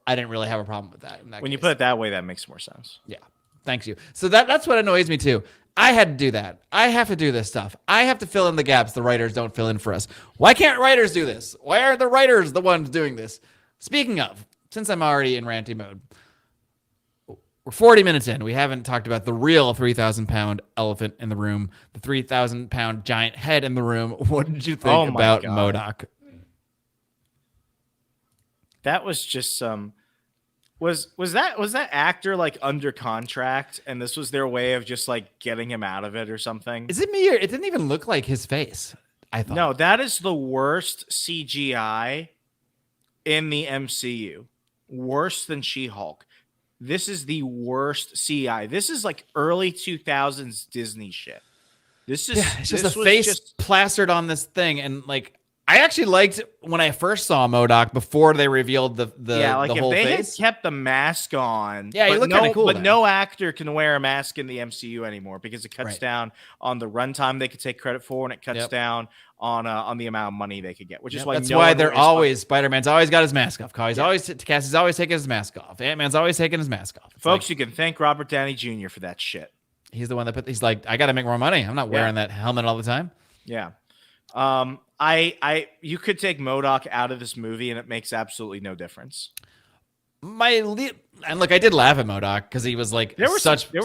Speaker 1: I didn't really have a problem with that.
Speaker 2: When you put it that way, that makes more sense.
Speaker 1: Yeah. Thanks you. So that's what annoys me too. I had to do that. I have to do this stuff. I have to fill in the gaps the writers don't fill in for us. Why can't writers do this? Why are the writers the ones doing this? Speaking of, since I'm already in ranty mode, we're 40 minutes in. We haven't talked about the real 3,000-pound elephant in the room, the 3,000-pound giant head in the room. What did you think about M.O.D.O.K?
Speaker 2: That was just some. Was that actor like under contract, and this was their way of just like getting him out of it or something?
Speaker 1: Is it me or it didn't even look like his face? I thought.
Speaker 2: No, that is the worst CGI in the MCU. Worse than She-Hulk. This is the worst CGI. This is like early 2000s Disney shit. This is
Speaker 1: it's just a face plastered on this thing, and like I actually liked when I first saw M.O.D.O.K before they revealed the whole
Speaker 2: if they
Speaker 1: face.
Speaker 2: had kept the mask on.
Speaker 1: Yeah, you look kind of cool.
Speaker 2: But no actor can wear a mask in the MCU anymore because it cuts down on the runtime they could take credit for, and it cuts down on the amount of money they could get. Which is why
Speaker 1: they're always Spider-Man's always got his mask off. Cassie's always taking his mask off. Ant-Man's always taking his mask off.
Speaker 2: Folks, you can thank Robert Downey Jr. for that shit.
Speaker 1: He's the one that he's like, I got to make more money. I'm not wearing that helmet all the time.
Speaker 2: Yeah. You could take M.O.D.O.K out of this movie and it makes absolutely no difference.
Speaker 1: And look, I did laugh at M.O.D.O.K because he was like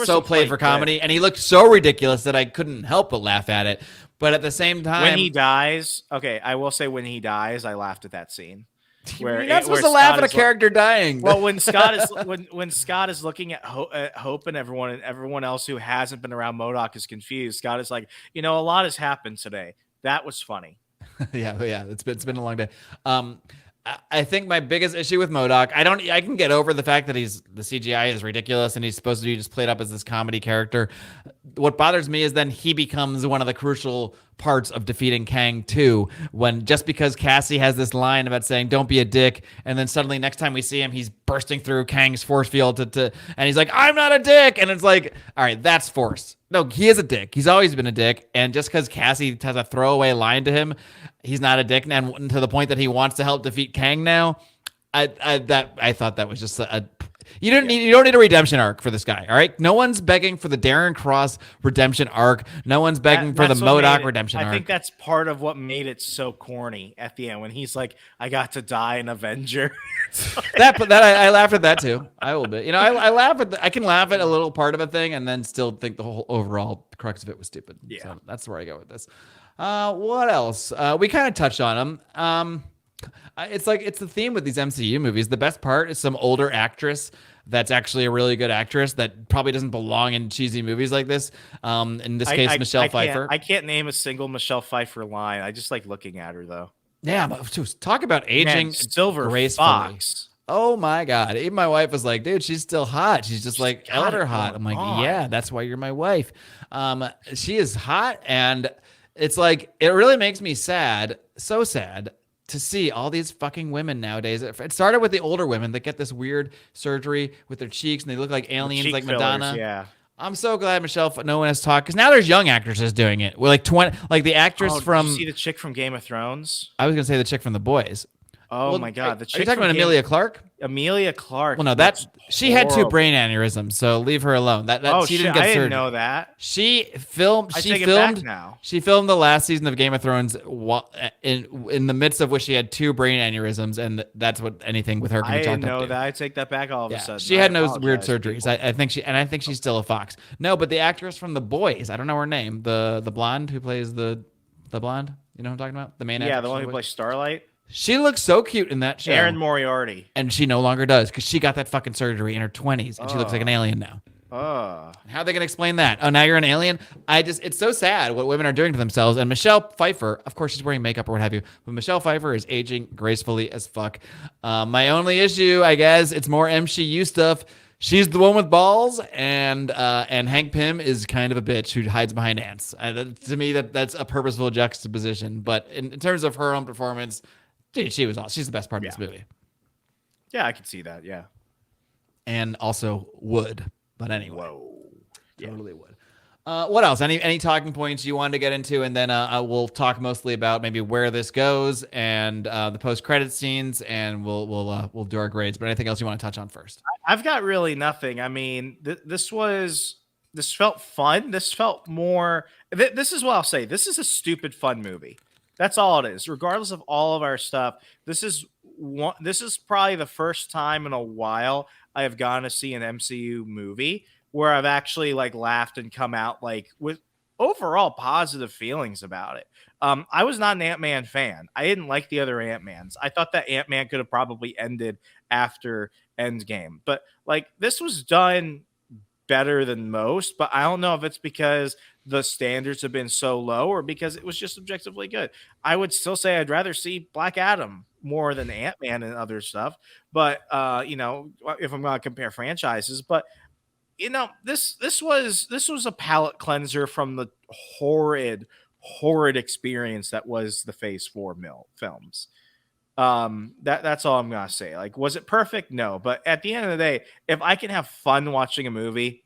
Speaker 1: so played for comedy, and he looked so ridiculous that I couldn't help but laugh at it. But at the same time,
Speaker 2: when he dies, okay, I will say when he dies, I laughed at that scene.
Speaker 1: You're not supposed to laugh at a character dying.
Speaker 2: Well, when Scott is when Scott is looking at Hope and everyone else who hasn't been around M.O.D.O.K is confused. Scott is like, a lot has happened today. That was funny.
Speaker 1: yeah, it's been a long day. I think my biggest issue with M.O.D.O.K, I can get over the fact that the CGI is ridiculous and he's supposed to be just played up as this comedy character. What bothers me is then he becomes one of the crucial parts of defeating Kang too. When just because Cassie has this line about saying "Don't be a dick," and then suddenly next time we see him, he's bursting through Kang's force field and he's like, "I'm not a dick," and it's like, all right, that's force. No, he is a dick. He's always been a dick, and just because Cassie has a throwaway line to him, he's not a dick, and to the point that he wants to help defeat Kang now. I thought that was just a. You don't need a redemption arc for this guy, all right? No one's begging for the Darren Cross redemption arc. No one's begging for the M.O.D.O.K redemption arc.
Speaker 2: I think that's part of what made it so corny at the end when he's like, "I got to die an Avenger."
Speaker 1: I laughed at that too. I will be. I laugh at. I can laugh at a little part of a thing and then still think the whole overall crux of it was stupid.
Speaker 2: Yeah,
Speaker 1: so that's where I go with this. What else? We kind of touched on them. It's the theme with these MCU movies. The best part is some older actress that's actually a really good actress that probably doesn't belong in cheesy movies like this. In this case, Michelle Pfeiffer.
Speaker 2: I can't name a single Michelle Pfeiffer line. I just like looking at her though.
Speaker 1: Yeah, but talk about aging
Speaker 2: Silver
Speaker 1: gracefully.
Speaker 2: Fox.
Speaker 1: Oh my God. Even my wife was like, dude, she's still hot. She's just like elder hot. I'm like, yeah, that's why you're my wife. She is hot. And it's like, it really makes me sad, so sad, to see all these fucking women nowadays. It started with the older women that get this weird surgery with their cheeks and they look like aliens, like Madonna.
Speaker 2: Fillers, yeah.
Speaker 1: I'm so glad no one has talked, because now there's young actresses doing it. We're like 20, like the actress from.
Speaker 2: Did you see the chick from Game of Thrones?
Speaker 1: I was gonna say the chick from The Boys.
Speaker 2: Oh my God, the chick.
Speaker 1: Are you talking about Emilia Clarke?
Speaker 2: Emilia Clarke.
Speaker 1: Well, no, she had 2 brain aneurysms, so leave her alone. She didn't get surgery.
Speaker 2: I didn't know that.
Speaker 1: She filmed the last season of Game of Thrones in the midst of which she had 2 brain aneurysms, and that's what anything with her can be chalked up to. I didn't know
Speaker 2: that. I take that back all of a sudden.
Speaker 1: She had no weird surgeries. I think she's still a fox. No, but the actress from The Boys, I don't know her name, the blonde who plays the blonde. You know what I'm talking about? The main actress.
Speaker 2: Yeah, the one who plays Starlight.
Speaker 1: She looks so cute in that show.
Speaker 2: Erin Moriarty.
Speaker 1: And she no longer does, because she got that fucking surgery in her 20s and she looks like an alien now. How are they going to explain that? Oh, now you're an alien? It's so sad what women are doing to themselves. And Michelle Pfeiffer, of course, she's wearing makeup or what have you, but Michelle Pfeiffer is aging gracefully as fuck. My only issue, I guess, it's more MCU stuff. She's the one with balls, and Hank Pym is kind of a bitch who hides behind ants. To me, that's a purposeful juxtaposition. But in terms of her own performance, she was awesome. She's the best part of this movie.
Speaker 2: Yeah, I can see that. Yeah.
Speaker 1: And also would. But anyway.
Speaker 2: Whoa.
Speaker 1: Totally would. What else? Any talking points you wanted to get into? And then we'll talk mostly about maybe where this goes and the post-credit scenes, and we'll do our grades. But anything else you want to touch on first?
Speaker 2: I've got really nothing. I mean, this felt fun. This felt more. This is what I'll say. This is a stupid fun movie. That's all it is. Regardless of all of our stuff, this is probably the first time in a while I have gone to see an MCU movie where I've actually like laughed and come out like with overall positive feelings about it. I was not an Ant-Man fan. I didn't like the other Ant-Mans. I thought that Ant-Man could have probably ended after Endgame, but like this was done better than most, but I don't know if it's because the standards have been so low or because it was just objectively good. I would still say I'd rather see Black Adam more than Ant-Man and other stuff. But if I'm going to compare franchises, but this was a palate cleanser from the horrid experience that was the Phase 4 films. That's all I'm gonna say. Like, was it perfect? No, but at the end of the day, if I can have fun watching a movie,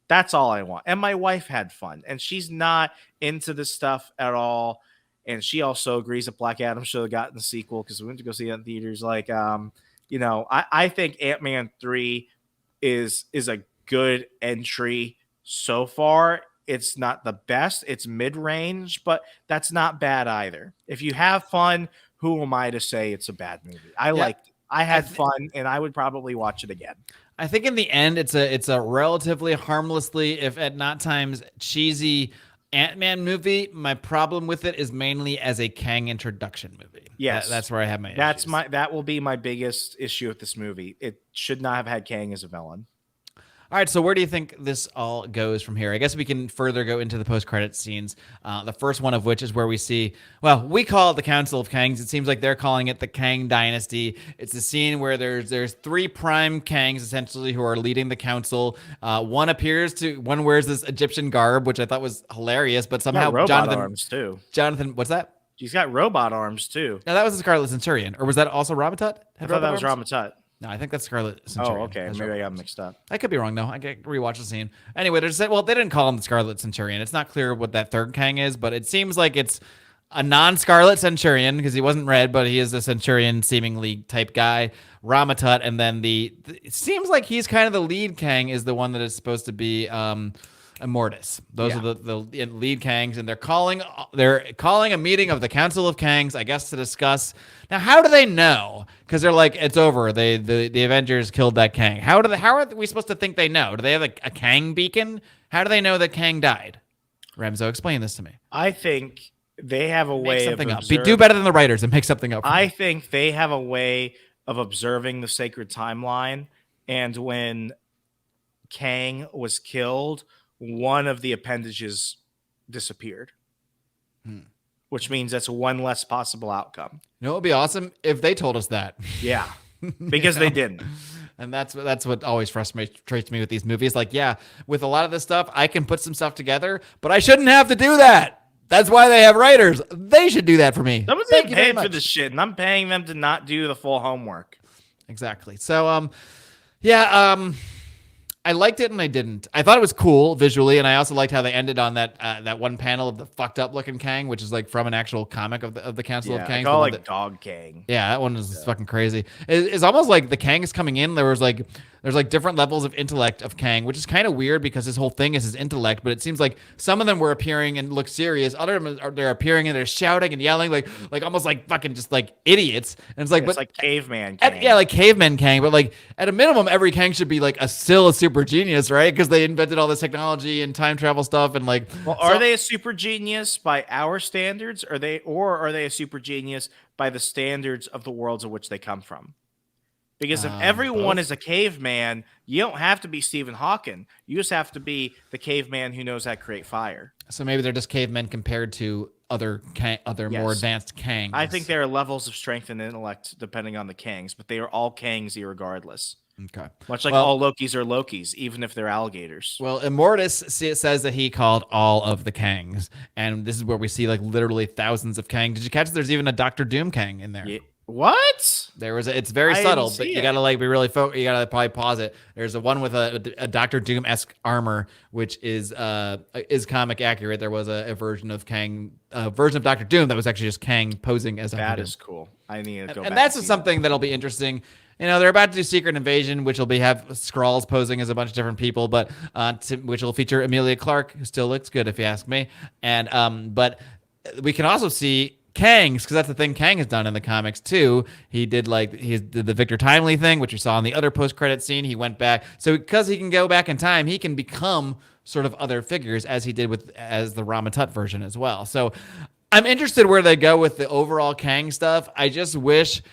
Speaker 2: that's all I want. And my wife had fun, and she's not into this stuff at all. And she also agrees that Black Adam should have gotten the sequel because we went to go see it in theaters. Like, I think Ant-Man 3 is a good entry so far. It's not the best. It's mid-range, but that's not bad either. If you have fun, who am I to say it's a bad movie? I liked it. I had fun, and I would probably watch it again.
Speaker 1: I think in the end, it's a relatively harmlessly, if at not times cheesy, Ant-Man movie. My problem with it is mainly as a Kang introduction movie.
Speaker 2: Yes,
Speaker 1: that's where I have my issues.
Speaker 2: That will be my biggest issue with this movie. It should not have had Kang as a villain.
Speaker 1: All right, so where do you think this all goes from here? I guess we can further go into the post-credit scenes. The first one of which is where we see, well, we call it the Council of Kangs. It seems like they're calling it the Kang Dynasty. It's a scene where there's three prime Kangs essentially who are leading the council. One wears this Egyptian garb, which I thought was hilarious, but somehow
Speaker 2: robot arms too.
Speaker 1: Jonathan, what's that?
Speaker 2: She's got robot arms too.
Speaker 1: No, that was the Scarlet Centurion, or was that also Ramatut?
Speaker 2: I thought that was Ramatut.
Speaker 1: No, I think that's Scarlet Centurion.
Speaker 2: Oh, okay. Maybe I got mixed up.
Speaker 1: I could be wrong, though. I could rewatch the scene. Anyway, they didn't call him the Scarlet Centurion. It's not clear what that third Kang is, but it seems like it's a non-Scarlet Centurion because he wasn't red, but he is a Centurion seemingly type guy. Ramatut, and then it seems like he's kind of the lead Kang is the one that is supposed to be M.O.D.O.K. Those are the lead Kangs, and they're calling a meeting of the Council of Kangs, I guess, to discuss. Now, how do they know? Because they're like, it's over. The Avengers killed that Kang. How are we supposed to think they know? Do they have a Kang beacon? How do they know that Kang died? Remso, explain this to me.
Speaker 2: I think they have a way of
Speaker 1: do better than the writers and make something up.
Speaker 2: I think they have a way of observing the sacred timeline, and when Kang was killed, one of the appendages disappeared, which means that's one less possible outcome.
Speaker 1: You know what would be awesome if they told us that.
Speaker 2: Yeah, because they didn't.
Speaker 1: And that's what always frustrates me with these movies. Like, yeah, with a lot of this stuff, I can put some stuff together, but I shouldn't have to do that. That's why they have writers. They should do that for me.
Speaker 2: Someone's getting paid for this shit, and I'm paying them to not do the full homework.
Speaker 1: Exactly. So, I liked it and I didn't. I thought it was cool visually, and I also liked how they ended on that one panel of the fucked up looking Kang, which is like from an actual comic of the Council of Kangs.
Speaker 2: I call it like Dog Kang.
Speaker 1: Yeah, that one is fucking crazy. It's almost like the Kang is coming in. There's like different levels of intellect of Kang, which is kind of weird because his whole thing is his intellect. But it seems like some of them were appearing and look serious. Other of them they're appearing and they're shouting and yelling like almost like fucking just like idiots. And it's like
Speaker 2: caveman Kang.
Speaker 1: Like caveman Kang. But like at a minimum, every Kang should be like still a super genius, right? Because they invented all this technology and time travel stuff and like.
Speaker 2: Well, are they a super genius by our standards? Or are they a super genius by the standards of the worlds in which they come from? Because if everyone is a caveman, you don't have to be Stephen Hawking. You just have to be the caveman who knows how to create fire.
Speaker 1: So maybe they're just cavemen compared to other more advanced Kangs.
Speaker 2: I think there are levels of strength and intellect depending on the Kangs, but they are all Kangs irregardless.
Speaker 1: Okay.
Speaker 2: Much like all Lokis are Lokis, even if they're alligators.
Speaker 1: Well, M.O.D.O.K says that he called all of the Kangs, and this is where we see like literally thousands of Kang. Did you catch? There's even a Dr. Doom Kang in there.
Speaker 2: Yeah. What?
Speaker 1: There was it's very subtle, but you gotta like be really focused. You gotta probably pause it. There's a one with a Doctor Doom-esque armor, which is comic accurate. There was a version of Kang, version of Doctor Doom that was actually just Kang posing as Doctor Doom.
Speaker 2: That is cool. I need to go.
Speaker 1: And that's something that'll be interesting. You know, they're about to do Secret Invasion, which will have Skrulls posing as a bunch of different people, but which will feature Emilia Clarke, who still looks good if you ask me. And but we can also see Kangs, because that's the thing Kang has done in the comics too. He did the Victor Timely thing, which you saw in the other post-credit scene. He went back, so because he can go back in time, he can become sort of other figures, as he did as the Ramatut version as well. So I'm interested where they go with the overall Kang stuff. I just wish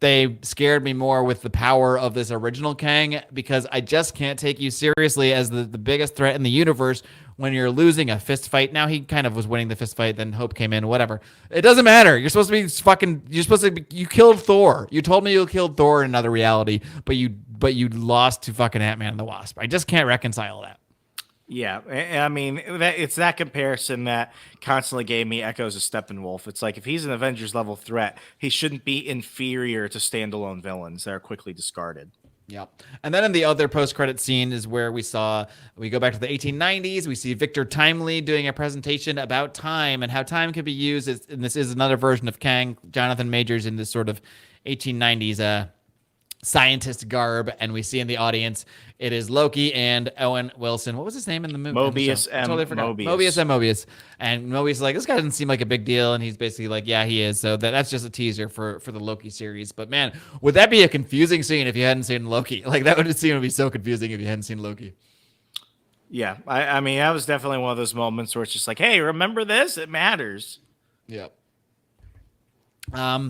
Speaker 1: they scared me more with the power of this original Kang, because I just can't take you seriously as the biggest threat in the universe when you're losing a fist fight. Now he kind of was winning the fist fight, then Hope came in, whatever. It doesn't matter. You killed Thor. You told me you killed Thor in another reality, but you lost to fucking Ant-Man and the Wasp. I just can't reconcile that.
Speaker 2: Yeah, I mean, it's that comparison that constantly gave me echoes of Steppenwolf. It's like, if he's an Avengers level threat, he shouldn't be inferior to standalone villains that are quickly discarded.
Speaker 1: Yeah. And then in the other post-credit scene is where we go back to the 1890s. We see Victor Timely doing a presentation about time and how time can be used. And this is another version of Kang, Jonathan Majors, in this sort of 1890s scientist garb. And we see in the audience, it is Loki and Owen Wilson. What was his name in the movie?
Speaker 2: Mobius M.
Speaker 1: Mobius. And Mobius is like, this guy doesn't seem like a big deal. And he's basically like, yeah, he is. So that's just a teaser for the Loki series. But man, would that be a confusing scene if you hadn't seen Loki? Like, that would be so confusing if you hadn't seen Loki.
Speaker 2: Yeah. I mean, that was definitely one of those moments where it's just like, hey, remember this? It matters.
Speaker 1: Yeah.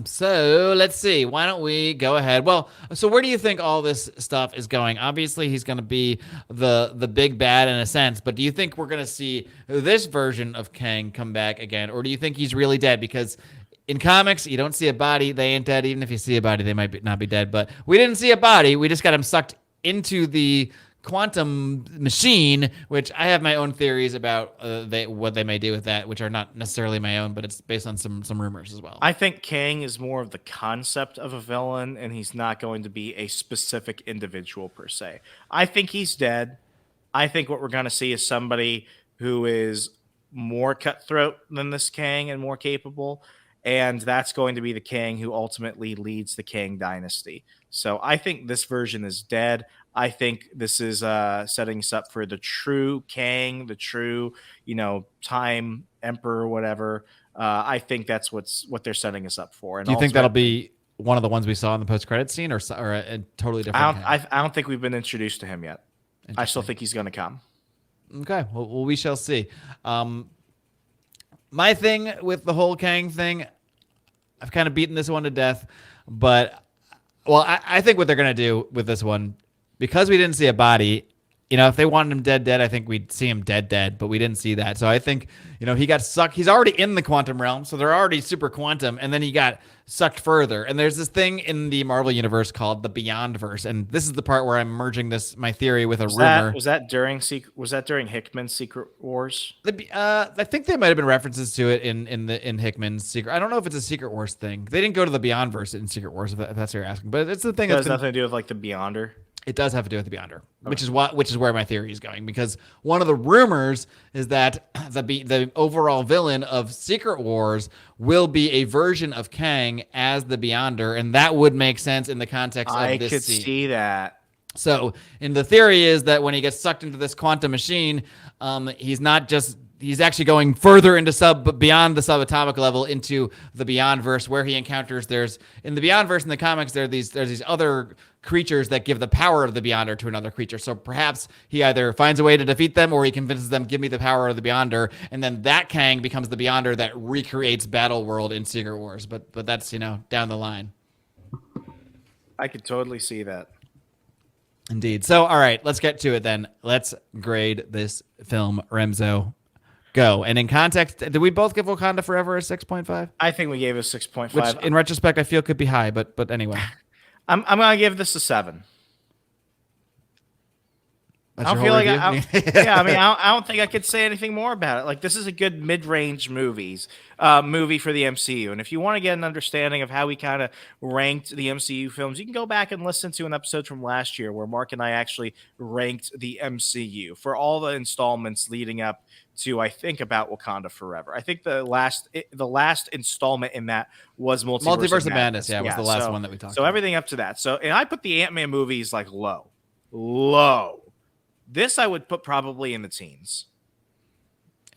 Speaker 1: So let's see. Why don't we go ahead? Well, so where do you think all this stuff is going? Obviously, he's going to be the big bad in a sense, but do you think we're going to see this version of Kang come back again, or do you think he's really dead? Because in comics, you don't see a body; they ain't dead. Even if you see a body, they might not be dead. But we didn't see a body; we just got him sucked into the quantum machine, which I have my own theories about what they may do with that, which are not necessarily my own, but it's based on some rumors as well.
Speaker 2: I think Kang is more of the concept of a villain, and he's not going to be a specific individual per se. I think he's dead. I think what we're going to see is somebody who is more cutthroat than this Kang and more capable. And that's going to be the Kang who ultimately leads the Kang dynasty. So I think this version is dead. I think this is setting us up for the true Kang, the true, time emperor, whatever. I think that's what they're setting us up for. And
Speaker 1: do you think that'll be one of the ones we saw in the post-credit scene, or a totally different?
Speaker 2: I don't think we've been introduced to him yet. I still think he's going to come.
Speaker 1: Okay, well, we shall see. My thing with the whole Kang thing, I've kind of beaten this one to death, but I think what they're gonna do with this one, because we didn't see a body, if they wanted him dead, I think we'd see him dead, but we didn't see that. So I think, he got sucked. He's already in the quantum realm, so they're already super quantum, and then he got sucked further. And there's this thing in the Marvel universe called the Beyondverse, and this is the part where I'm merging my theory with a rumor.
Speaker 2: Was that during Hickman's Secret Wars?
Speaker 1: I think there might have been references to it in Hickman's Secret. I don't know if it's a Secret Wars thing. They didn't go to the Beyondverse in Secret Wars, if that's what you're asking. But it's the thing
Speaker 2: that has nothing to do with like the Beyonder.
Speaker 1: It does have to do with the Beyonder, which is where my theory is going, because one of the rumors is that the overall villain of Secret Wars will be a version of Kang as the Beyonder, and that would make sense in the context of this
Speaker 2: I could
Speaker 1: scene.
Speaker 2: see that.
Speaker 1: So, and the theory is that when he gets sucked into this quantum machine, he's actually going further into beyond the subatomic level into the Beyondverse, where he encounters in the Beyondverse in the comics there's these other creatures that give the power of the Beyonder to another creature. So perhaps he either finds a way to defeat them, or he convinces them, give me the power of the Beyonder, and then that Kang becomes the Beyonder that recreates Battle World in Secret Wars. But that's down the line.
Speaker 2: I could totally see that.
Speaker 1: Indeed. So all right, let's get to it then. Let's grade this film. Remso, go. And in context, did we both give Wakanda Forever a 6.5?
Speaker 2: I think we gave it a 6.5.
Speaker 1: Which, in retrospect, I feel could be high, but anyway.
Speaker 2: I'm gonna give this a 7.
Speaker 1: That's
Speaker 2: I don't feel like I don't think I could say anything more about it. Like, this is a good mid-range movie for the MCU. And if you want to get an understanding of how we kind of ranked the MCU films, you can go back and listen to an episode from last year where Mark and I actually ranked the MCU for all the installments leading up to, I think, about Wakanda Forever. I think the last installment in that was Multiverse of Madness.
Speaker 1: Yeah, was the last one that we talked about.
Speaker 2: So everything up to that. So, and I put the Ant-Man movies like low. This I would put probably in the teens.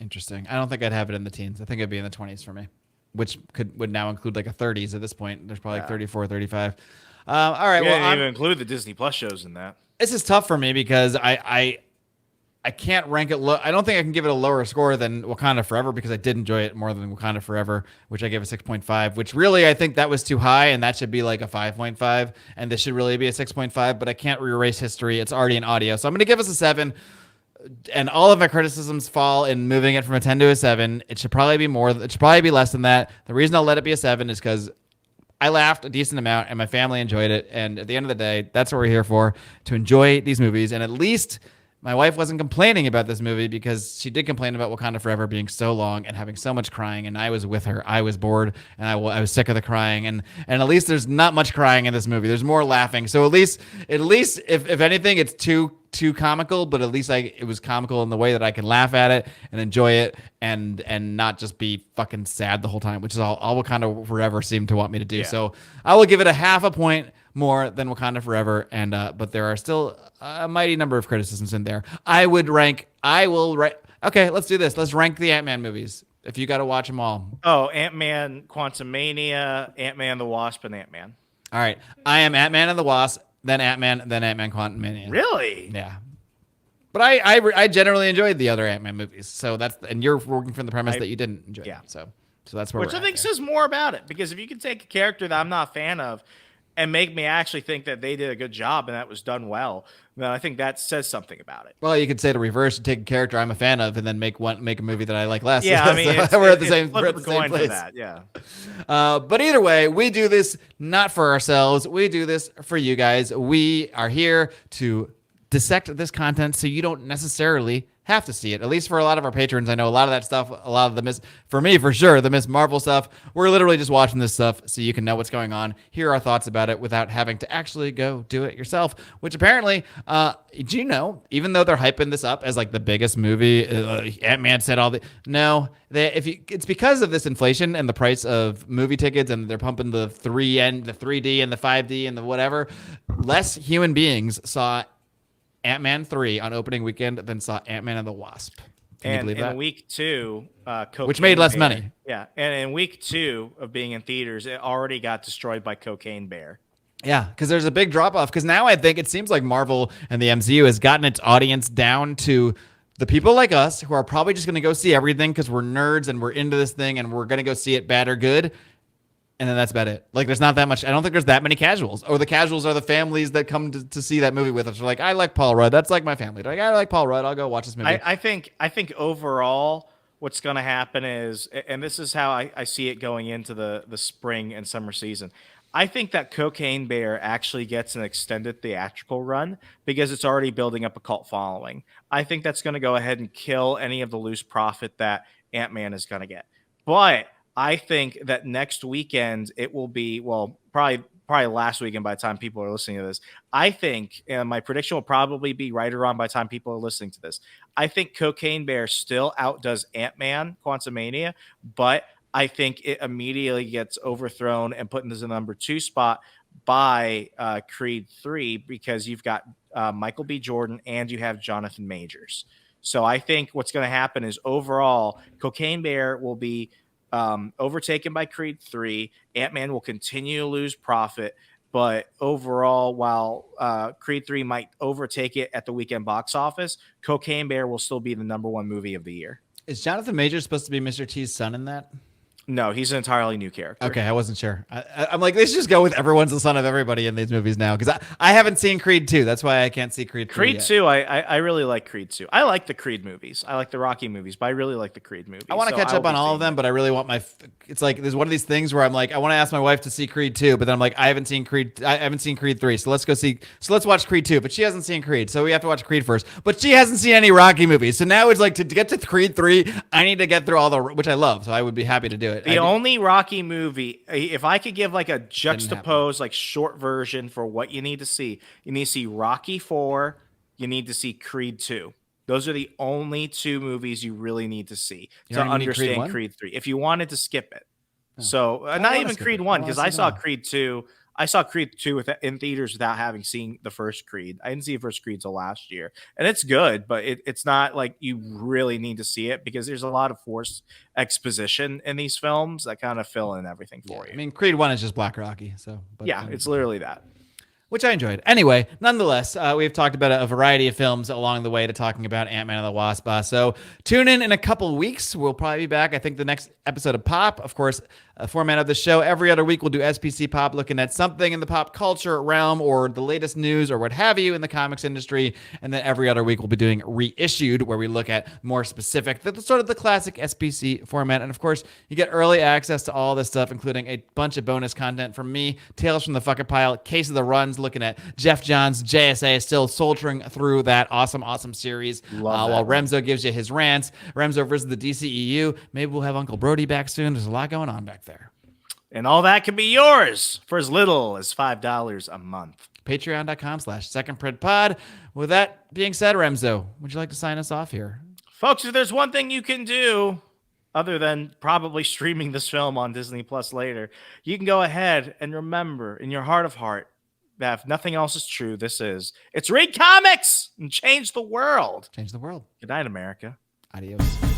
Speaker 1: Interesting. I don't think I'd have it in the teens. I think it'd be in the 20s for me, which would now include like a 30s at this point. There's probably like 34, 35. All right.
Speaker 2: Well, I even include the Disney Plus shows in that.
Speaker 1: This is tough for me because I can't rank it low. I don't think I can give it a lower score than Wakanda Forever, because I did enjoy it more than Wakanda Forever, which I gave a 6.5, which really I think that was too high, and that should be like a 5.5, and this should really be a 6.5, but I can't erase history. It's already in audio. So I'm going to give us a 7, and all of my criticisms fall in moving it from a 10 to a 7. It should probably be more. It should probably be less than that. The reason I'll let it be a 7 is because I laughed a decent amount, and my family enjoyed it, and at the end of the day, that's what we're here for, to enjoy these movies, and at least my wife wasn't complaining about this movie, because she did complain about Wakanda Forever being so long and having so much crying, and I was with her. I was bored, and I was sick of the crying, and at least there's not much crying in this movie. There's more laughing. So at least if anything, it's too comical, but at least it was comical in the way that I can laugh at it and enjoy it and not just be fucking sad the whole time, which is all Wakanda Forever seemed to want me to do. Yeah. So I will give it a half a point more than Wakanda Forever, and but there are still a mighty number of criticisms in there. Okay, let's do this. Let's rank the Ant-Man movies, if you got to watch them all.
Speaker 2: Oh, Ant-Man, Quantumania, Ant-Man the Wasp, and Ant-Man.
Speaker 1: All right, I am Ant-Man and the Wasp, then Ant-Man Quantumania.
Speaker 2: Really?
Speaker 1: Yeah. But I generally enjoyed the other Ant-Man movies, so and you're working from the premise that you didn't enjoy.
Speaker 2: Yeah.
Speaker 1: So So that's where
Speaker 2: Which
Speaker 1: we're
Speaker 2: I think
Speaker 1: at there.
Speaker 2: says more about it, because if you can take a character that I'm not a fan of and make me actually think that they did a good job and that was done well, then I think that says something about it.
Speaker 1: Well, you could say the reverse: take a character I'm a fan of, and then make a movie that I like less.
Speaker 2: Yeah, I mean,
Speaker 1: So we're at the
Speaker 2: it's
Speaker 1: same
Speaker 2: flip coin for
Speaker 1: place.
Speaker 2: that. Yeah.
Speaker 1: But either way, we do this not for ourselves. We do this for you guys. We are here to dissect this content so you don't necessarily have to see it. At least for a lot of our patrons, I know a lot of that stuff, a lot of the for me, for sure, the Miss Marvel stuff, we're literally just watching this stuff so you can know what's going on, hear our thoughts about it without having to actually go do it yourself, which apparently, do you know, even though they're hyping this up as like the biggest movie, Ant-Man said all the, no, it's because of this inflation and the price of movie tickets, and they're pumping the 3D and the 5D and the whatever, less human beings saw Ant-Man 3 on opening weekend than saw Ant-Man and the Wasp. Can you believe that?
Speaker 2: In week 2,
Speaker 1: which made less money.
Speaker 2: Yeah, and in week 2 of being in theaters, it already got destroyed by Cocaine Bear.
Speaker 1: Yeah, because there's a big drop off. Because now I think it seems like Marvel and the MCU has gotten its audience down to the people like us who are probably just going to go see everything because we're nerds and we're into this thing and we're going to go see it bad or good. And then that's about it. Like, there's not that much. I don't think there's that many casuals. Or the casuals are the families that come to see that movie with us. They're like, I like Paul Rudd. That's like my family. They're like, I like Paul Rudd. I'll go watch this movie.
Speaker 2: I think overall, what's going to happen is, and this is how I see it going into the spring and summer season, I think that Cocaine Bear actually gets an extended theatrical run because it's already building up a cult following. I think that's going to go ahead and kill any of the loose profit that Ant-Man is going to get. But I think that next weekend it will be, well, probably last weekend by the time people are listening to this. I think, and my prediction will probably be right around by the time people are listening to this, I think Cocaine Bear still outdoes Ant-Man Quantumania, but I think it immediately gets overthrown and put into the number 2 spot by Creed 3 because you've got Michael B. Jordan and you have Jonathan Majors. So I think what's going to happen is overall, Cocaine Bear will be overtaken by Creed 3. Ant-Man will continue to lose profit, but overall, while Creed 3 might overtake it at the weekend box office, Cocaine Bear will still be the number 1 movie of the year.
Speaker 1: Is Jonathan Majors supposed to be Mr. T's son in that?
Speaker 2: No, he's an entirely new character.
Speaker 1: Okay, I wasn't sure. I'm like, they should just go with everyone's the son of everybody in these movies now, because I haven't seen Creed 2. That's why I can't see Creed 3
Speaker 2: Creed
Speaker 1: yet.
Speaker 2: 2, I really like Creed 2. I like the Creed movies. I like the Rocky movies, but I really like the Creed movies.
Speaker 1: I want to catch up on all of them, but I really want it's like there's one of these things where I'm like, I want to ask my wife to see Creed 2, but then I'm like, I haven't seen Creed 3, so let's watch Creed 2, but she hasn't seen Creed, so we have to watch Creed first. But she hasn't seen any Rocky movies, so now it's like to get to Creed 3, I need to get through which I love, so I would be happy to do it.
Speaker 2: The only Rocky movie, if I could give like a juxtaposed, like short version for what you need to see Rocky 4, you need to see Creed 2. Those are the only 2 movies you really need to see to understand Creed 3. If you wanted to skip it. So not even Creed 1, because I saw Creed 2. I saw Creed 2 in theaters without having seen the first Creed. I didn't see the first Creed till last year. And it's good, but it's not like you really need to see it because there's a lot of forced exposition in these films that kind of fill in everything for you.
Speaker 1: I mean, Creed 1 is just Black Rocky.
Speaker 2: It's literally that.
Speaker 1: Which I enjoyed. Anyway, nonetheless, we've talked about a variety of films along the way to talking about Ant-Man and the Wasp. So tune in a couple weeks. We'll probably be back. I think the next episode of Pop, of course, a format of the show. Every other week, we'll do SPC Pop, looking at something in the pop culture realm or the latest news or what have you in the comics industry. And then every other week, we'll be doing Reissued, where we look at more specific, sort of the classic SPC format. And of course, you get early access to all this stuff, including a bunch of bonus content from me, Tales from the Fucking Pile, Case of the Runs, looking at Jeff Johns' JSA, still soldiering through that awesome series. While Remso gives you his rants, Remso versus the DCEU. Maybe we'll have Uncle Brody back soon. There's a lot going on back there.
Speaker 2: And all that can be yours for as little as $5 a month.
Speaker 1: Patreon.com/secondprintpod. With that being said, Remso, would you like to sign us off here?
Speaker 2: Folks, if there's one thing you can do, other than probably streaming this film on Disney Plus later, you can go ahead and remember in your heart of heart that if nothing else is true, it's read comics and change the world.
Speaker 1: Change the world.
Speaker 2: Good night, America.
Speaker 1: Adios.